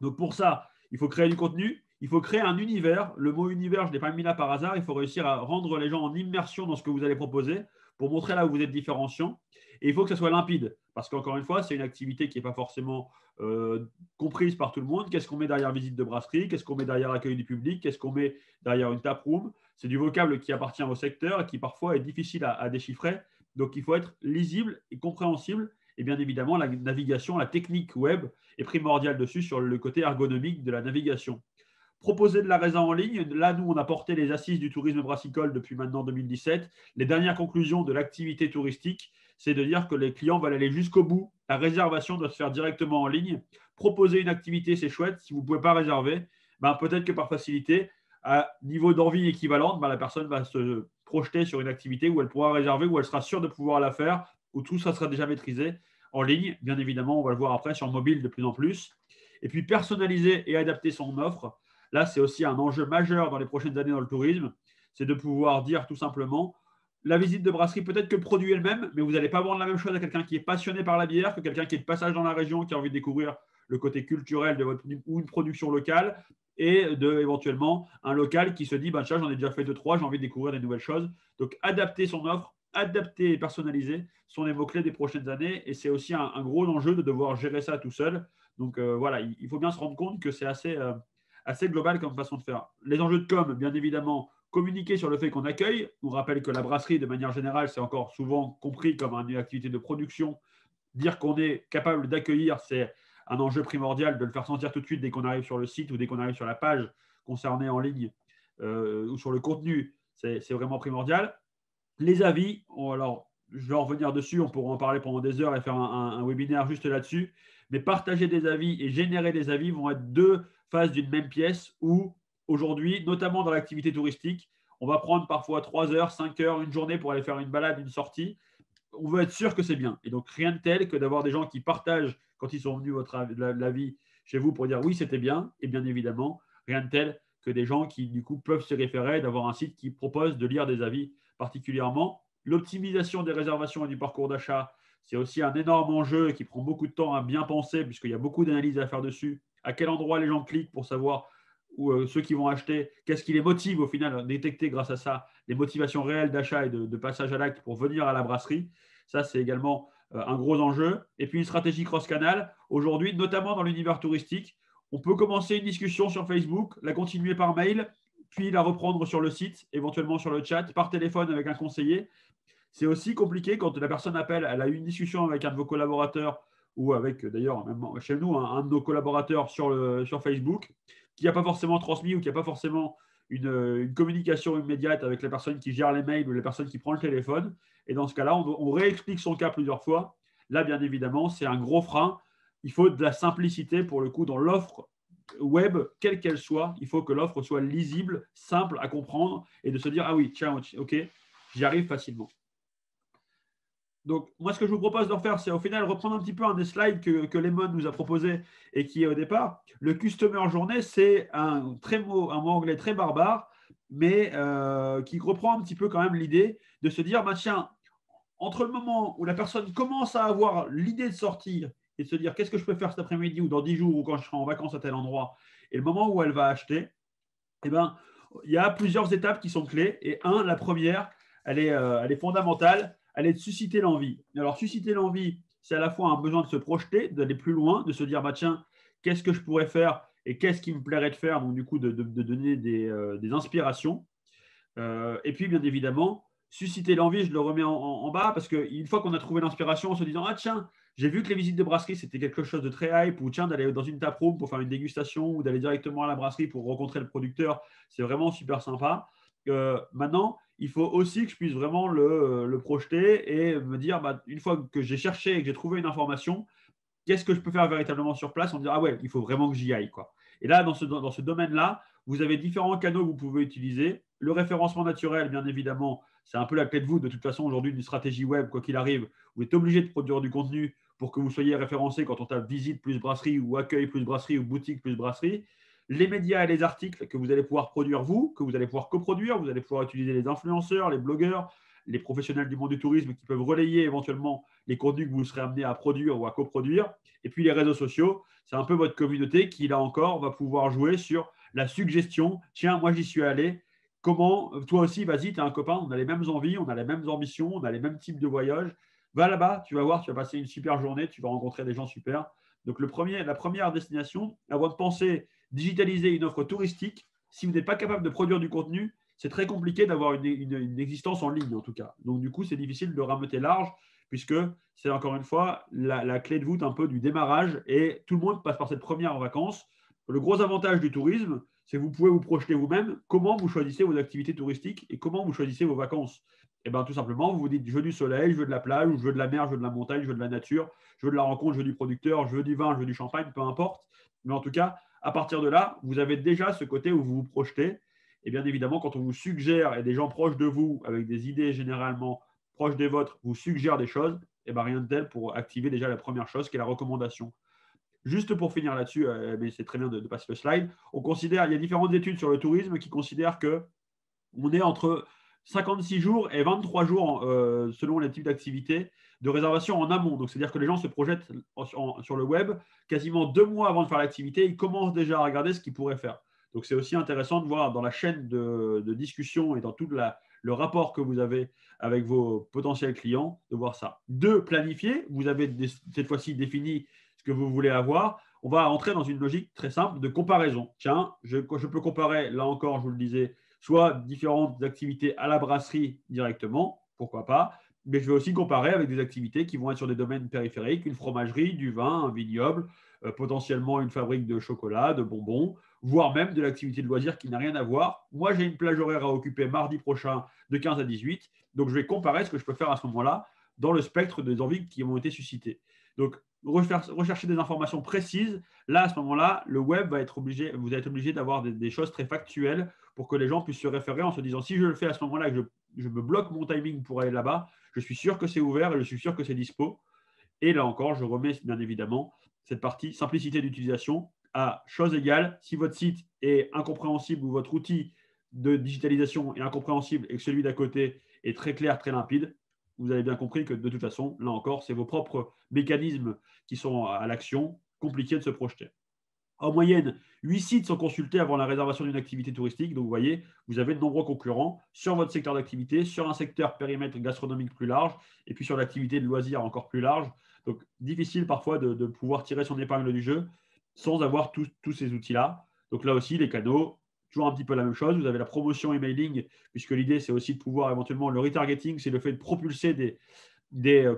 Donc, pour ça, il faut créer du contenu, il faut créer un univers. Le mot univers, je ne l'ai pas mis là par hasard. Il faut réussir à rendre les gens en immersion dans ce que vous allez proposer pour montrer là où vous êtes différenciant. Et il faut que ça soit limpide parce qu'encore une fois, c'est une activité qui n'est pas forcément comprise par tout le monde. Qu'est-ce qu'on met derrière visite de brasserie? Qu'est-ce qu'on met derrière accueil du public? Qu'est-ce qu'on met derrière une taproom? C'est du vocable qui appartient au secteur et qui parfois est difficile à déchiffrer. Donc, il faut être lisible et compréhensible. Et bien évidemment, la navigation, la technique web est primordiale dessus sur le côté ergonomique de la navigation. Proposer de la réserve en ligne, là, nous, on a porté les assises du tourisme brassicole depuis maintenant 2017. Les dernières conclusions de l'activité touristique, c'est de dire que les clients veulent aller jusqu'au bout. La réservation doit se faire directement en ligne. Proposer une activité, c'est chouette. Si vous ne pouvez pas réserver, ben, peut-être que par facilité, à niveau d'envie équivalente, ben, la personne va se projeter sur une activité où elle pourra réserver, où elle sera sûre de pouvoir la faire, où tout ça sera déjà maîtrisé en ligne. Bien évidemment, on va le voir après sur mobile de plus en plus. Et puis, personnaliser et adapter son offre. Là, c'est aussi un enjeu majeur dans les prochaines années dans le tourisme. C'est de pouvoir dire tout simplement, la visite de brasserie, peut-être que le produit est le même, mais vous n'allez pas vendre la même chose à quelqu'un qui est passionné par la bière que quelqu'un qui est de passage dans la région, qui a envie de découvrir le côté culturel de votre ou une production locale, et éventuellement un local qui se dit tiens, j'en ai déjà fait 2-3, j'ai envie de découvrir des nouvelles choses. Donc, adapter son offre, adapter et personnaliser sont les mots-clés des prochaines années. Et c'est aussi un gros enjeu de devoir gérer ça tout seul. Donc, voilà, il faut bien se rendre compte que c'est assez global comme façon de faire. Les enjeux de com, bien évidemment, communiquer sur le fait qu'on accueille. On rappelle que la brasserie, de manière générale, c'est encore souvent compris comme une activité de production. Dire qu'on est capable d'accueillir, c'est un enjeu primordial, de le faire sentir tout de suite dès qu'on arrive sur le site ou dès qu'on arrive sur la page concernée en ligne ou sur le contenu. C'est vraiment primordial. Les avis, alors je vais en revenir dessus, on pourra en parler pendant des heures et faire un webinaire juste là-dessus. Mais partager des avis et générer des avis vont être deux faces d'une même pièce où aujourd'hui, notamment dans l'activité touristique, on va prendre parfois 3 heures, 5 heures, une journée pour aller faire une balade, une sortie. On veut être sûr que c'est bien. Et donc, rien de tel que d'avoir des gens qui partagent quand ils sont venus l'avis chez vous pour dire oui, c'était bien. Et bien évidemment, rien de tel que des gens qui, du coup, peuvent se référer, d'avoir un site qui propose de lire des avis particulièrement. L'optimisation des réservations et du parcours d'achat, c'est aussi un énorme enjeu qui prend beaucoup de temps à bien penser puisqu'il y a beaucoup d'analyses à faire dessus. À quel endroit les gens cliquent pour savoir où, ceux qui vont acheter, qu'est-ce qui les motive au final, détecter grâce à ça les motivations réelles d'achat et de passage à l'acte pour venir à la brasserie. Ça, c'est également un gros enjeu. Et puis une stratégie cross-canal. Aujourd'hui, notamment dans l'univers touristique, on peut commencer une discussion sur Facebook, la continuer par mail, puis la reprendre sur le site, éventuellement sur le chat, par téléphone avec un conseiller. C'est aussi compliqué quand la personne appelle, elle a eu une discussion avec un de vos collaborateurs ou avec, d'ailleurs, même chez nous, un de nos collaborateurs sur Facebook, qui n'a pas forcément transmis ou qui n'a pas forcément une communication immédiate avec la personne qui gère les mails ou la personne qui prend le téléphone. Et dans ce cas-là, on réexplique son cas plusieurs fois. Là, bien évidemment, c'est un gros frein. Il faut de la simplicité pour le coup dans l'offre web, quelle qu'elle soit. Il faut que l'offre soit lisible, simple à comprendre et de se dire ah oui, tiens, ok, j'y arrive facilement. Donc, moi, ce que je vous propose de refaire, c'est au final reprendre un petit peu un des slides que Lemon nous a proposé et qui est au départ. Le Customer Journey, c'est un mot anglais très barbare, mais qui reprend un petit peu quand même l'idée de se dire, tiens, entre le moment où la personne commence à avoir l'idée de sortir et de se dire qu'est-ce que je peux faire cet après-midi ou dans 10 jours ou quand je serai en vacances à tel endroit, et le moment où elle va acheter, eh ben, il y a plusieurs étapes qui sont clés. Et la première, elle est fondamentale. Elle est de susciter l'envie. Alors, susciter l'envie, c'est à la fois un besoin de se projeter, d'aller plus loin, de se dire, tiens, qu'est-ce que je pourrais faire et qu'est-ce qui me plairait de faire, donc du coup, de donner des inspirations. Et puis, bien évidemment, susciter l'envie, je le remets en bas, parce qu'une fois qu'on a trouvé l'inspiration en se disant, tiens, j'ai vu que les visites de brasserie, c'était quelque chose de très hype, ou tiens, d'aller dans une taproom pour faire une dégustation, ou d'aller directement à la brasserie pour rencontrer le producteur, c'est vraiment super sympa. Maintenant, il faut aussi que je puisse vraiment le projeter et me dire, une fois que j'ai cherché et que j'ai trouvé une information, qu'est-ce que je peux faire véritablement sur place? On me dit, ah ouais, il faut vraiment que j'y aille, quoi. Et là, dans ce domaine-là, vous avez différents canaux que vous pouvez utiliser. Le référencement naturel, bien évidemment, c'est un peu la clé de voûte. De toute façon, aujourd'hui, d'une stratégie web, quoi qu'il arrive, vous êtes obligé de produire du contenu pour que vous soyez référencé quand on tape visite plus brasserie ou accueil plus brasserie ou boutique plus brasserie. Les médias et les articles que vous allez pouvoir produire vous, que vous allez pouvoir coproduire, vous allez pouvoir utiliser les influenceurs, les blogueurs, les professionnels du monde du tourisme qui peuvent relayer éventuellement les contenus que vous serez amené à produire ou à coproduire. Et puis les réseaux sociaux, c'est un peu votre communauté qui, là encore, va pouvoir jouer sur la suggestion. Tiens, moi, j'y suis allé. Comment, toi aussi, vas-y, tu as un copain, on a les mêmes envies, on a les mêmes ambitions, on a les mêmes types de voyages. Va là-bas, tu vas voir, tu vas passer une super journée, tu vas rencontrer des gens super. Donc, la première destination, avant de penser digitaliser une offre touristique, si vous n'êtes pas capable de produire du contenu, c'est très compliqué d'avoir une existence en ligne, en tout cas. Donc, du coup, c'est difficile de rameuter large, puisque c'est encore une fois la clé de voûte un peu du démarrage et tout le monde passe par cette première vacances. Le gros avantage du tourisme, c'est que vous pouvez vous projeter vous-même comment vous choisissez vos activités touristiques et comment vous choisissez vos vacances. Et bien tout simplement, vous vous dites, je veux du soleil, je veux de la plage, je veux de la mer, je veux de la montagne, je veux de la nature, je veux de la rencontre, je veux du producteur, je veux du vin, je veux du champagne, peu importe. Mais en tout cas, à partir de là, vous avez déjà ce côté où vous vous projetez. Et bien évidemment, quand on vous suggère, et des gens proches de vous, avec des idées généralement proches des vôtres, vous suggèrent des choses, et bien rien de tel pour activer déjà la première chose qui est la recommandation. Juste pour finir là-dessus, mais c'est très bien de passer le slide, on considère, il y a différentes études sur le tourisme qui considèrent qu'on est entre 56 jours et 23 jours, selon les types d'activités, de réservation en amont. Donc, c'est-à-dire que les gens se projettent sur le web quasiment 2 mois avant de faire l'activité. Ils commencent déjà à regarder ce qu'ils pourraient faire. Donc, c'est aussi intéressant de voir dans la chaîne de discussion et dans tout le rapport que vous avez avec vos potentiels clients, de voir ça. 2, planifier. Vous avez cette fois-ci défini ce que vous voulez avoir. On va entrer dans une logique très simple de comparaison. Tiens, je peux comparer, là encore, je vous le disais, soit différentes activités à la brasserie directement, pourquoi pas, mais je vais aussi comparer avec des activités qui vont être sur des domaines périphériques, une fromagerie, du vin, un vignoble, potentiellement une fabrique de chocolat, de bonbons, voire même de l'activité de loisirs qui n'a rien à voir. Moi, j'ai une plage horaire à occuper mardi prochain de 15 à 18, donc je vais comparer ce que je peux faire à ce moment-là dans le spectre des envies qui ont été suscitées. Donc, rechercher des informations précises. Là, à ce moment-là, le web va être obligé, vous allez être obligé d'avoir des choses très factuelles pour que les gens puissent se référer en se disant si je le fais à ce moment-là et que je me bloque mon timing pour aller là-bas, je suis sûr que c'est ouvert et je suis sûr que c'est dispo. Et là encore, je remets bien évidemment cette partie simplicité d'utilisation à chose égale. Si votre site est incompréhensible ou votre outil de digitalisation est incompréhensible et que celui d'à côté est très clair, très limpide, vous avez bien compris que de toute façon, là encore, c'est vos propres mécanismes qui sont à l'action, compliqués de se projeter. En moyenne, 8 sites sont consultés avant la réservation d'une activité touristique. Donc, vous voyez, vous avez de nombreux concurrents sur votre secteur d'activité, sur un secteur périmètre gastronomique plus large, et puis sur l'activité de loisirs encore plus large. Donc, difficile parfois de pouvoir tirer son épingle du jeu sans avoir tous ces outils-là. Donc, là aussi, les canaux, toujours un petit peu la même chose. Vous avez la promotion emailing, puisque l'idée, c'est aussi de pouvoir éventuellement, le retargeting, c'est le fait de propulser des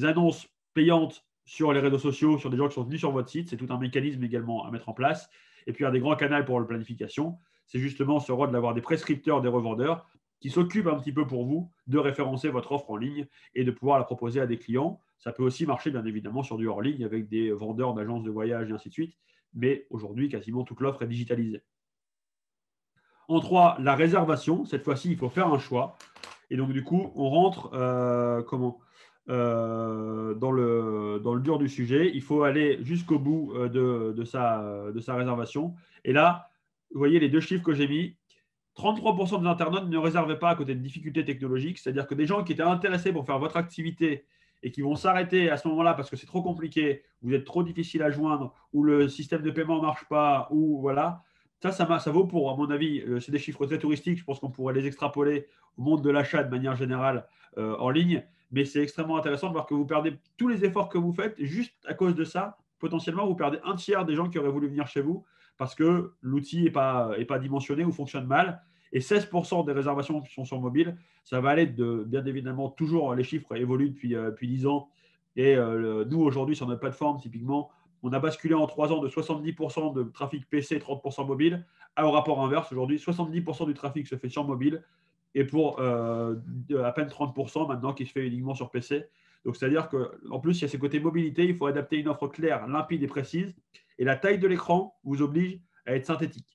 annonces payantes sur les réseaux sociaux, sur des gens qui sont venus sur votre site. C'est tout un mécanisme également à mettre en place. Et puis, un des grands canaux pour la planification, c'est justement ce rôle d'avoir des prescripteurs, des revendeurs qui s'occupent un petit peu pour vous de référencer votre offre en ligne et de pouvoir la proposer à des clients. Ça peut aussi marcher, bien évidemment, sur du hors ligne avec des vendeurs d'agences de voyage et ainsi de suite. Mais aujourd'hui, quasiment toute l'offre est digitalisée. En 3, la réservation. Cette fois-ci, il faut faire un choix. Et donc, du coup, on rentre dans le dur du sujet. Il faut aller jusqu'au bout de sa réservation. Et là, vous voyez les 2 chiffres que j'ai mis. 33% des internautes ne réservaient pas à côté de difficultés technologiques. C'est-à-dire que des gens qui étaient intéressés pour faire votre activité et qui vont s'arrêter à ce moment-là parce que c'est trop compliqué, vous êtes trop difficile à joindre, ou le système de paiement ne marche pas, ou voilà. Ça vaut pour, à mon avis, c'est des chiffres très touristiques. Je pense qu'on pourrait les extrapoler au monde de l'achat de manière générale en ligne. Mais c'est extrêmement intéressant de voir que vous perdez tous les efforts que vous faites juste à cause de ça. Potentiellement, vous perdez un tiers des gens qui auraient voulu venir chez vous parce que l'outil n'est pas dimensionné ou fonctionne mal. Et 16% des réservations qui sont sur mobile, ça va aller de, bien évidemment, toujours les chiffres évoluent depuis 10 ans. Et nous, aujourd'hui, sur notre plateforme, typiquement, on a basculé en 3 ans de 70% de trafic PC, 30% mobile, au rapport inverse. Aujourd'hui, 70% du trafic se fait sur mobile et pour à peine 30% maintenant qui se fait uniquement sur PC. Donc, c'est-à-dire qu'en plus, il y a ces côtés mobilité, il faut adapter une offre claire, limpide et précise. Et la taille de l'écran vous oblige à être synthétique.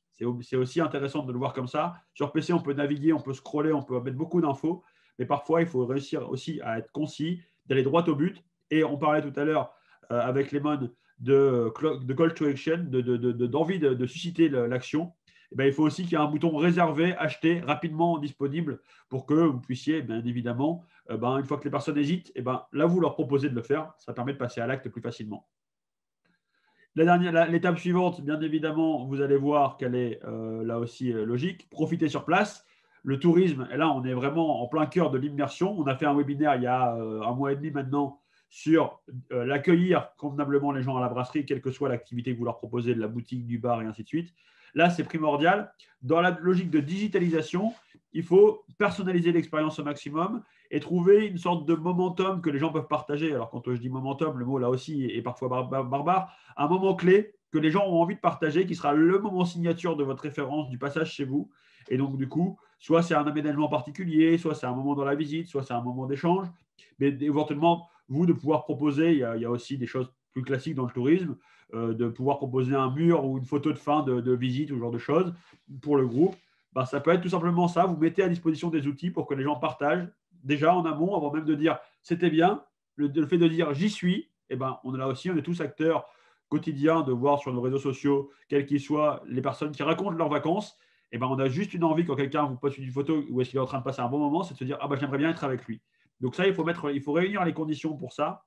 C'est aussi intéressant de le voir comme ça. Sur PC, on peut naviguer, on peut scroller, on peut mettre beaucoup d'infos. Mais parfois, il faut réussir aussi à être concis, d'aller droit au but. Et on parlait tout à l'heure avec Lemon de call to action, d'envie de susciter l'action. Eh bien, il faut aussi qu'il y ait un bouton réservé, acheter, rapidement disponible pour que vous puissiez, bien évidemment, une fois que les personnes hésitent, là, vous leur proposez de le faire. Ça permet de passer à l'acte plus facilement. L'étape suivante, bien évidemment, vous allez voir qu'elle est là aussi logique. Profiter sur place. Le tourisme, et là, on est vraiment en plein cœur de l'immersion. On a fait un webinaire il y a 1 mois et demi maintenant sur l'accueillir convenablement les gens à la brasserie, quelle que soit l'activité que vous leur proposez, de la boutique, du bar et ainsi de suite. Là, c'est primordial. Dans la logique de digitalisation, il faut personnaliser l'expérience au maximum et trouver une sorte de momentum que les gens peuvent partager. Alors, quand je dis momentum, le mot là aussi est parfois barbare. Un moment clé que les gens ont envie de partager, qui sera le moment signature de votre référence, du passage chez vous. Et donc, du coup, soit c'est un aménagement particulier, soit c'est un moment dans la visite, soit c'est un moment d'échange. Mais éventuellement, vous, de pouvoir proposer, il y a aussi des choses plus classiques dans le tourisme, de pouvoir proposer un mur ou une photo de fin de visite ou ce genre de choses pour le groupe. Ben, ça peut être tout simplement ça. Vous mettez à disposition des outils pour que les gens partagent déjà en amont, avant même de dire c'était bien. Le fait de dire j'y suis, eh ben, on est là aussi, on est tous acteurs quotidiens de voir sur nos réseaux sociaux, quels qu'ils soient, les personnes qui racontent leurs vacances. Eh ben, on a juste une envie quand quelqu'un vous poste une photo où est-ce qu'il est en train de passer un bon moment, c'est de se dire ah ben, j'aimerais bien être avec lui. Donc ça, il faut réunir les conditions pour ça.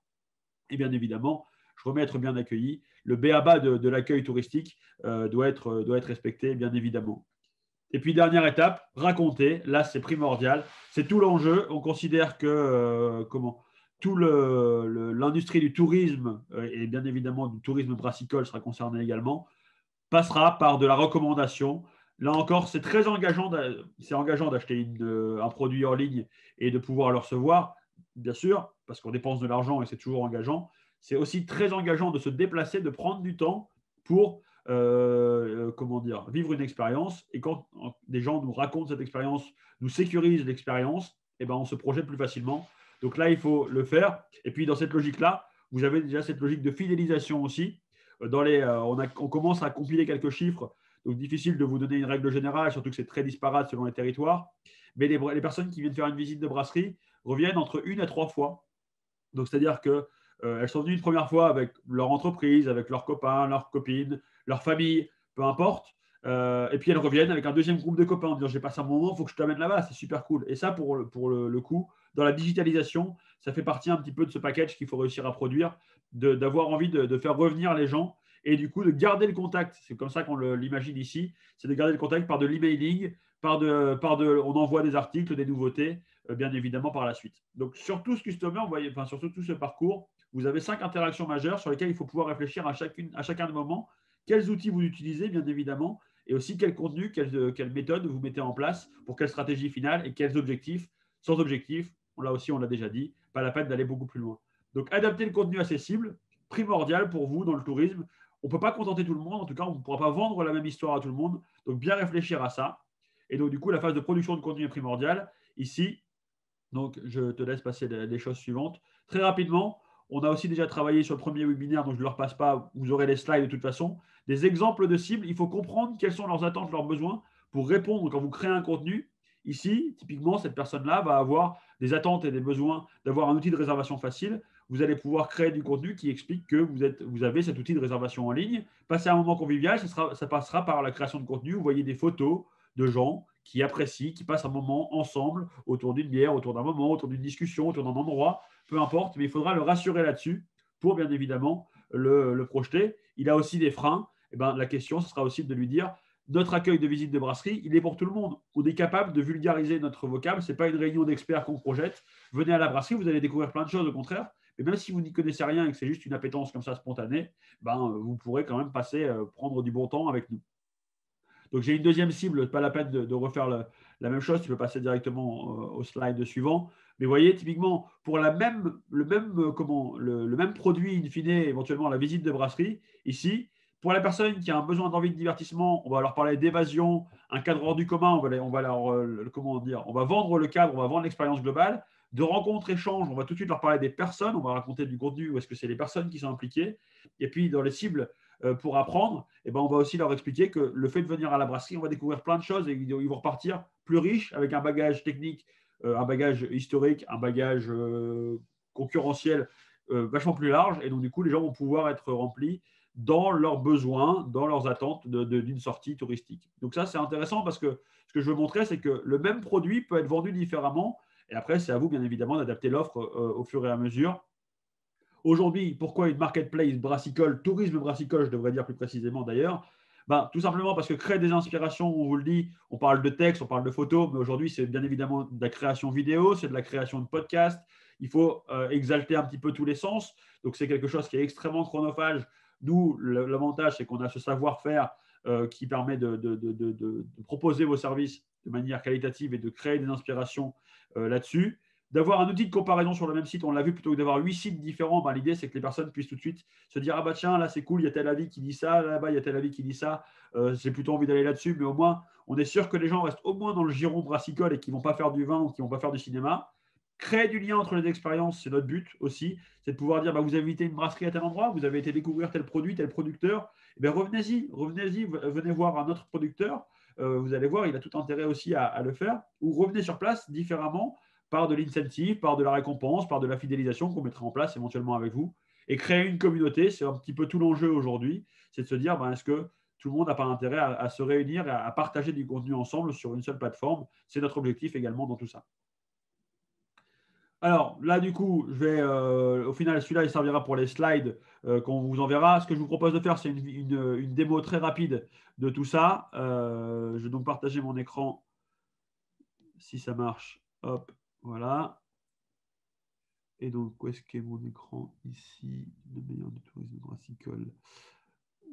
Et bien évidemment, je remets être bien accueilli. Le b.a.-ba de l'accueil touristique doit être respecté, bien évidemment. Et puis, dernière étape, raconter. Là, c'est primordial. C'est tout l'enjeu. On considère que tout l'industrie du tourisme, et bien évidemment du tourisme brassicole sera concernée également, passera par de la recommandation. Là encore, c'est très engageant. C'est engageant d'acheter un produit en ligne et de pouvoir le recevoir, bien sûr, parce qu'on dépense de l'argent et c'est toujours engageant. C'est aussi très engageant de se déplacer, de prendre du temps pour vivre une expérience. Et quand des gens nous racontent cette expérience, nous sécurisent l'expérience, eh ben, on se projette plus facilement. Donc là, il faut le faire. Et puis, dans cette logique-là, vous avez déjà cette logique de fidélisation aussi. On commence à compiler quelques chiffres, donc difficile de vous donner une règle générale, surtout que c'est très disparate selon les territoires. Mais les personnes qui viennent faire une visite de brasserie reviennent entre 1 à 3 fois. Donc, c'est-à-dire qu'elles sont venues une première fois avec leur entreprise, avec leurs copains, leurs copines, leur famille, peu importe. Et puis elles reviennent avec un deuxième groupe de copains en disant j'ai passé un bon moment, il faut que je t'amène là-bas, c'est super cool. Et ça, pour le coup, dans la digitalisation, ça fait partie un petit peu de ce package qu'il faut réussir à produire, d'avoir envie de faire revenir les gens et du coup de garder le contact. C'est comme ça qu'on l'imagine ici, c'est de garder le contact par de l'emailing, on envoie des articles, des nouveautés, bien évidemment par la suite. Donc sur tout ce customer, sur tout ce parcours, vous avez 5 interactions majeures sur lesquelles il faut pouvoir réfléchir à chacun des moments. Quels outils vous utilisez, bien évidemment, et aussi quel contenu, quelle méthode vous mettez en place pour quelle stratégie finale et quels objectifs. Sans objectif, là aussi, on l'a déjà dit, pas la peine d'aller beaucoup plus loin. Donc, adapter le contenu à ses cibles, primordial pour vous dans le tourisme. On ne peut pas contenter tout le monde, en tout cas, on ne pourra pas vendre la même histoire à tout le monde. Donc, bien réfléchir à ça. Et donc, du coup, la phase de production de contenu est primordiale. Ici, donc, je te laisse passer les choses suivantes. Très rapidement, on a aussi déjà travaillé sur le premier webinaire, donc je ne le repasse pas, vous aurez les slides de toute façon. Des exemples de cibles, il faut comprendre quelles sont leurs attentes, leurs besoins pour répondre quand vous créez un contenu. Ici, typiquement, cette personne-là va avoir des attentes et des besoins d'avoir un outil de réservation facile. Vous allez pouvoir créer du contenu qui explique que vous avez cet outil de réservation en ligne. Passer un moment convivial, ça passera par la création de contenu. Vous voyez des photos de gens qui apprécient, qui passent un moment ensemble autour d'une bière, autour d'un moment, autour d'une discussion, autour d'un endroit, peu importe, mais il faudra le rassurer là-dessus pour bien évidemment le projeter. Il a aussi des freins. Et ben, la question, ce sera aussi de lui dire notre accueil de visite de brasserie, il est pour tout le monde. On est capable de vulgariser notre vocable. Ce n'est pas une réunion d'experts qu'on projette. Venez à la brasserie, vous allez découvrir plein de choses, au contraire. Mais même si vous n'y connaissez rien et que c'est juste une appétence comme ça spontanée, vous pourrez quand même prendre du bon temps avec nous. Donc, j'ai une deuxième cible, pas la peine de refaire la même chose. Tu peux passer directement au slide suivant. Mais vous voyez, typiquement, pour le même produit, in fine, éventuellement la visite de brasserie, ici, pour la personne qui a un besoin d'envie de divertissement, on va leur parler d'évasion, un cadre hors du commun, on va vendre le cadre, on va vendre l'expérience globale. De rencontres, échanges, on va tout de suite leur parler des personnes, on va raconter du contenu, où est-ce que c'est les personnes qui sont impliquées. Et puis, dans les cibles pour apprendre, on va aussi leur expliquer que le fait de venir à la brasserie, on va découvrir plein de choses et ils vont repartir plus riches avec un bagage technique, un bagage historique, un bagage concurrentiel vachement plus large. Et donc, du coup, les gens vont pouvoir être remplis dans leurs besoins, dans leurs attentes d'une sortie touristique. Donc ça, c'est intéressant parce que ce que je veux montrer, c'est que le même produit peut être vendu différemment. Et après, c'est à vous, bien évidemment, d'adapter l'offre au fur et à mesure. Aujourd'hui, pourquoi une marketplace brassicole, tourisme brassicole, je devrais dire plus précisément d'ailleurs, tout simplement parce que créer des inspirations, on vous le dit, on parle de texte, on parle de photos, mais aujourd'hui, c'est bien évidemment de la création vidéo, c'est de la création de podcasts. Il faut exalter un petit peu tous les sens. Donc, c'est quelque chose qui est extrêmement chronophage. Nous, l'avantage, c'est qu'on a ce savoir-faire qui permet de proposer vos services de manière qualitative et de créer des inspirations là-dessus. D'avoir un outil de comparaison sur le même site, on l'a vu, plutôt que d'avoir 8 sites différents, ben, l'idée c'est que les personnes puissent tout de suite se dire « Ah bah tiens, là c'est cool, il y a tel avis qui dit ça, là-bas il y a tel avis qui dit ça, j'ai plutôt envie d'aller là-dessus », mais au moins on est sûr que les gens restent au moins dans le giron brassicole et qu'ils ne vont pas faire du vin ou qu'ils ne vont pas faire du cinéma. Créer du lien entre les expériences, c'est notre but aussi, c'est de pouvoir dire bah, vous avez visité une brasserie à tel endroit, vous avez été découvrir tel produit, tel producteur, eh bien, revenez-y, venez voir un autre producteur, vous allez voir, il a tout intérêt aussi à le faire, ou revenez sur place différemment par de l'incentive, par de la récompense, par de la fidélisation qu'on mettra en place éventuellement avec vous, et créer une communauté, c'est un petit peu tout l'enjeu aujourd'hui, c'est de se dire ben, est-ce que tout le monde n'a pas intérêt à se réunir et à partager du contenu ensemble sur une seule plateforme, c'est notre objectif également dans tout ça. Alors là, du coup, au final, celui-là, il servira pour les slides qu'on vous enverra. Ce que je vous propose de faire, c'est une démo très rapide de tout ça. Je vais donc partager mon écran, si ça marche. Hop, voilà. Et donc, où est-ce qu'est mon écran? Ici, le meilleur du tourisme brassicole.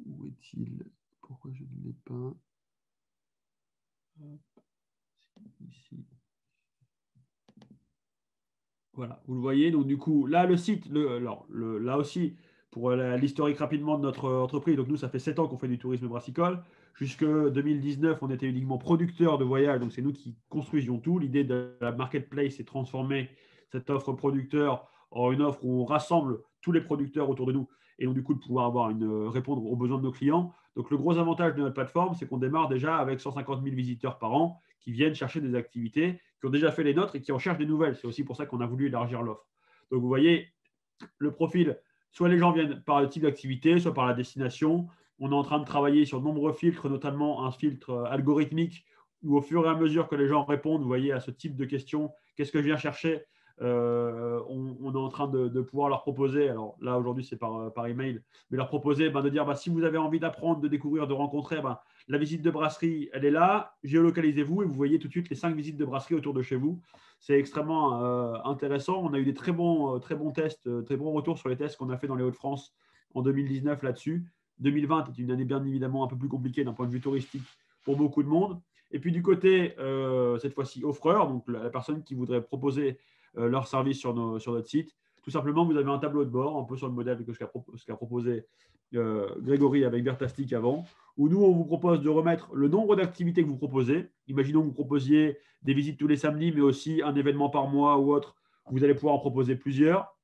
Où est-il? Pourquoi je ne l'ai pas? Hop, ici. Voilà, vous le voyez. Donc, du coup, là, le site, là aussi, pour l'historique rapidement de notre entreprise, donc nous, ça fait 7 ans qu'on fait du tourisme brassicole. Jusque 2019, on était uniquement producteur de voyages, donc c'est nous qui construisions tout. L'idée de la marketplace, c'est de transformer cette offre producteur en une offre où on rassemble tous les producteurs autour de nous et donc, du coup, de pouvoir répondre aux besoins de nos clients. Donc, le gros avantage de notre plateforme, c'est qu'on démarre déjà avec 150 000 visiteurs par an qui viennent chercher des activités, qui ont déjà fait les nôtres et qui en cherchent des nouvelles. C'est aussi pour ça qu'on a voulu élargir l'offre. Donc, vous voyez, le profil, soit les gens viennent par le type d'activité, soit par la destination. On est en train de travailler sur de nombreux filtres, notamment un filtre algorithmique où au fur et à mesure que les gens répondent, vous voyez, à ce type de questions, qu'est-ce que je viens chercher, on est en train de pouvoir leur proposer, alors là aujourd'hui c'est par email, mais leur proposer de dire si vous avez envie d'apprendre, de découvrir, de rencontrer, la visite de brasserie, elle est là, géolocalisez-vous et vous voyez tout de suite les 5 visites de brasserie autour de chez vous. C'est extrêmement intéressant. On a eu des très bons tests, très bons retours sur les tests qu'on a fait dans les Hauts-de-France en 2019 là-dessus. 2020 est une année bien évidemment un peu plus compliquée d'un point de vue touristique pour beaucoup de monde. Et puis du côté, cette fois-ci, offreur, donc la personne qui voudrait proposer leur service sur notre site. Tout simplement, vous avez un tableau de bord, un peu sur le modèle de ce qu'a proposé Grégory avec Beartastic avant, où nous, on vous propose de remettre le nombre d'activités que vous proposez. Imaginons que vous proposiez des visites tous les samedis, mais aussi un événement par mois ou autre. Vous allez pouvoir en proposer plusieurs.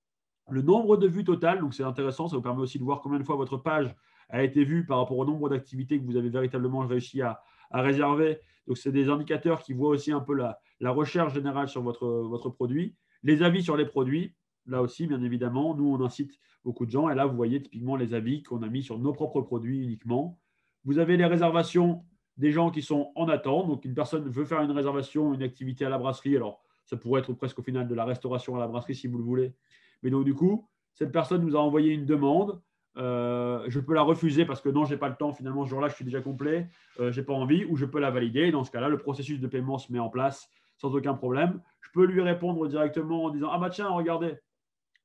Le nombre de vues total, donc c'est intéressant, ça vous permet aussi de voir combien de fois votre page a été vue par rapport au nombre d'activités que vous avez véritablement réussi à réserver. Donc, c'est des indicateurs qui voient aussi un peu la recherche générale sur votre produit. Les avis sur les produits, là aussi, bien évidemment, nous, on incite beaucoup de gens. Et là, vous voyez typiquement les avis qu'on a mis sur nos propres produits uniquement. Vous avez les réservations des gens qui sont en attente. Donc, une personne veut faire une réservation, une activité à la brasserie. Alors, ça pourrait être presque au final de la restauration à la brasserie si vous le voulez. Mais donc, du coup, cette personne nous a envoyé une demande. Je peux la refuser parce que non, je n'ai pas le temps. Finalement, ce jour-là, je suis déjà complet. Je n'ai pas envie, ou je peux la valider. Dans ce cas-là, le processus de paiement se met en place sans aucun problème. Je peux lui répondre directement en disant « Ah bah tiens, regardez,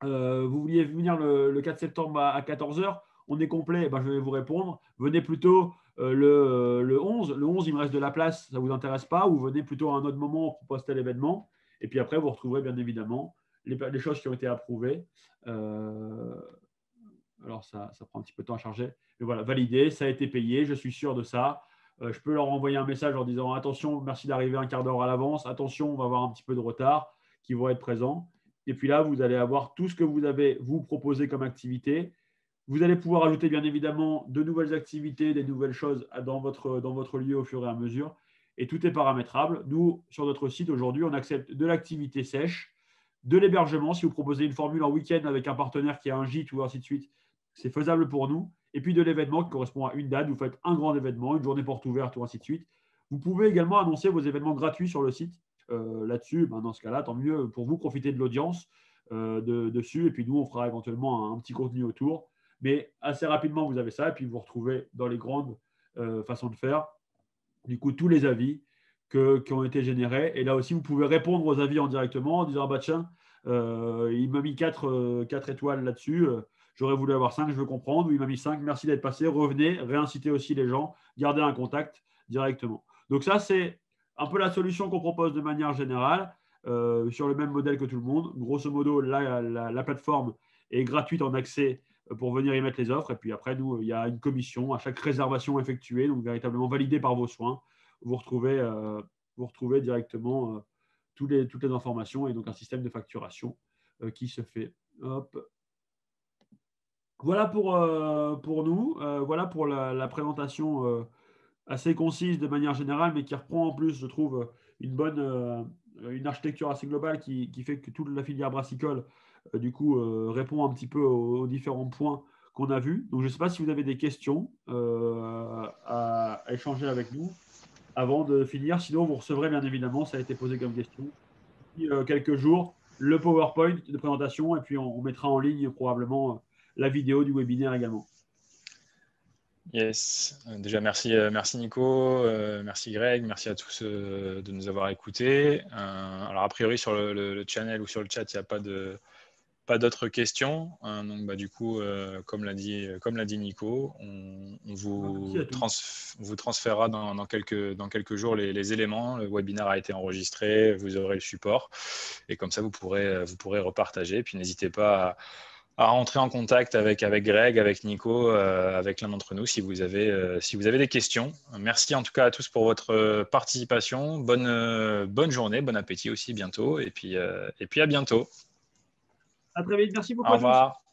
vous vouliez venir le 4 septembre à 14h, on est complet. » Je vais vous répondre « Venez plutôt le 11. Le 11, il me reste de la place, ça ne vous intéresse pas, ou venez plutôt à un autre moment, on propose tel événement. » Et puis après, vous retrouverez bien évidemment les choses qui ont été approuvées. Alors, ça prend un petit peu de temps à charger. Mais voilà, validé, ça a été payé, je suis sûr de ça. Je peux leur envoyer un message en disant « Attention, merci d'arriver un quart d'heure à l'avance. Attention, on va avoir un petit peu de retard qui vont être présents. » Et puis là, vous allez avoir tout ce que vous avez vous proposé comme activité. Vous allez pouvoir ajouter bien évidemment de nouvelles activités, des nouvelles choses dans votre lieu au fur et à mesure. Et tout est paramétrable. Nous, sur notre site aujourd'hui, on accepte de l'activité sèche, de l'hébergement. Si vous proposez une formule en week-end avec un partenaire qui a un gîte ou ainsi de suite, c'est faisable pour nous. Et puis de l'événement qui correspond à une date. Vous faites un grand événement, une journée porte ouverte ou ainsi de suite. Vous pouvez également annoncer vos événements gratuits sur le site. Là-dessus, dans ce cas-là, tant mieux pour vous, profiter de l'audience dessus. Et puis nous, on fera éventuellement un petit contenu autour. Mais assez rapidement, vous avez ça. Et puis vous retrouvez dans les grandes façons de faire, du coup, tous les avis qui ont été générés. Et là aussi, vous pouvez répondre aux avis en directement en disant « Ah bah tiens, il m'a mis 4 étoiles là-dessus. J'aurais voulu avoir 5, je veux comprendre. Ou il m'a mis 5, merci d'être passé. Revenez, réinciter aussi les gens, garder un contact directement. » Donc ça, c'est un peu la solution qu'on propose de manière générale, sur le même modèle que tout le monde. Grosso modo, la plateforme est gratuite en accès pour venir y mettre les offres. Et puis après, nous, il y a une commission à chaque réservation effectuée, donc véritablement validée par vos soins. Vous retrouvez directement toutes les informations et donc un système de facturation qui se fait. Hop. Voilà pour nous. Voilà pour la présentation assez concise de manière générale, mais qui reprend en plus, je trouve, une architecture assez globale qui fait que toute la filière brassicole, du coup, répond un petit peu aux différents points qu'on a vus. Donc, je ne sais pas si vous avez des questions à échanger avec nous avant de finir. Sinon, vous recevrez bien évidemment, ça a été posé comme question, d'ici, quelques jours, le PowerPoint de présentation, et puis on mettra en ligne probablement la vidéo du webinaire également. Yes. Déjà, merci Nico, merci Greg, merci à tous de nous avoir écoutés. Alors, a priori, sur le channel ou sur le chat, il n'y a pas d'autres questions. Donc, du coup, comme l'a dit Nico, on vous transférera dans quelques jours les éléments. Le webinaire a été enregistré, vous aurez le support. Et comme ça, vous pourrez repartager. Puis, n'hésitez pas à rentrer en contact avec Greg, avec Nico, avec l'un d'entre nous si vous avez des questions. Merci en tout cas à tous pour votre participation. Bonne journée, bon appétit aussi bientôt. Et puis à bientôt. À très vite. Merci beaucoup. Au revoir.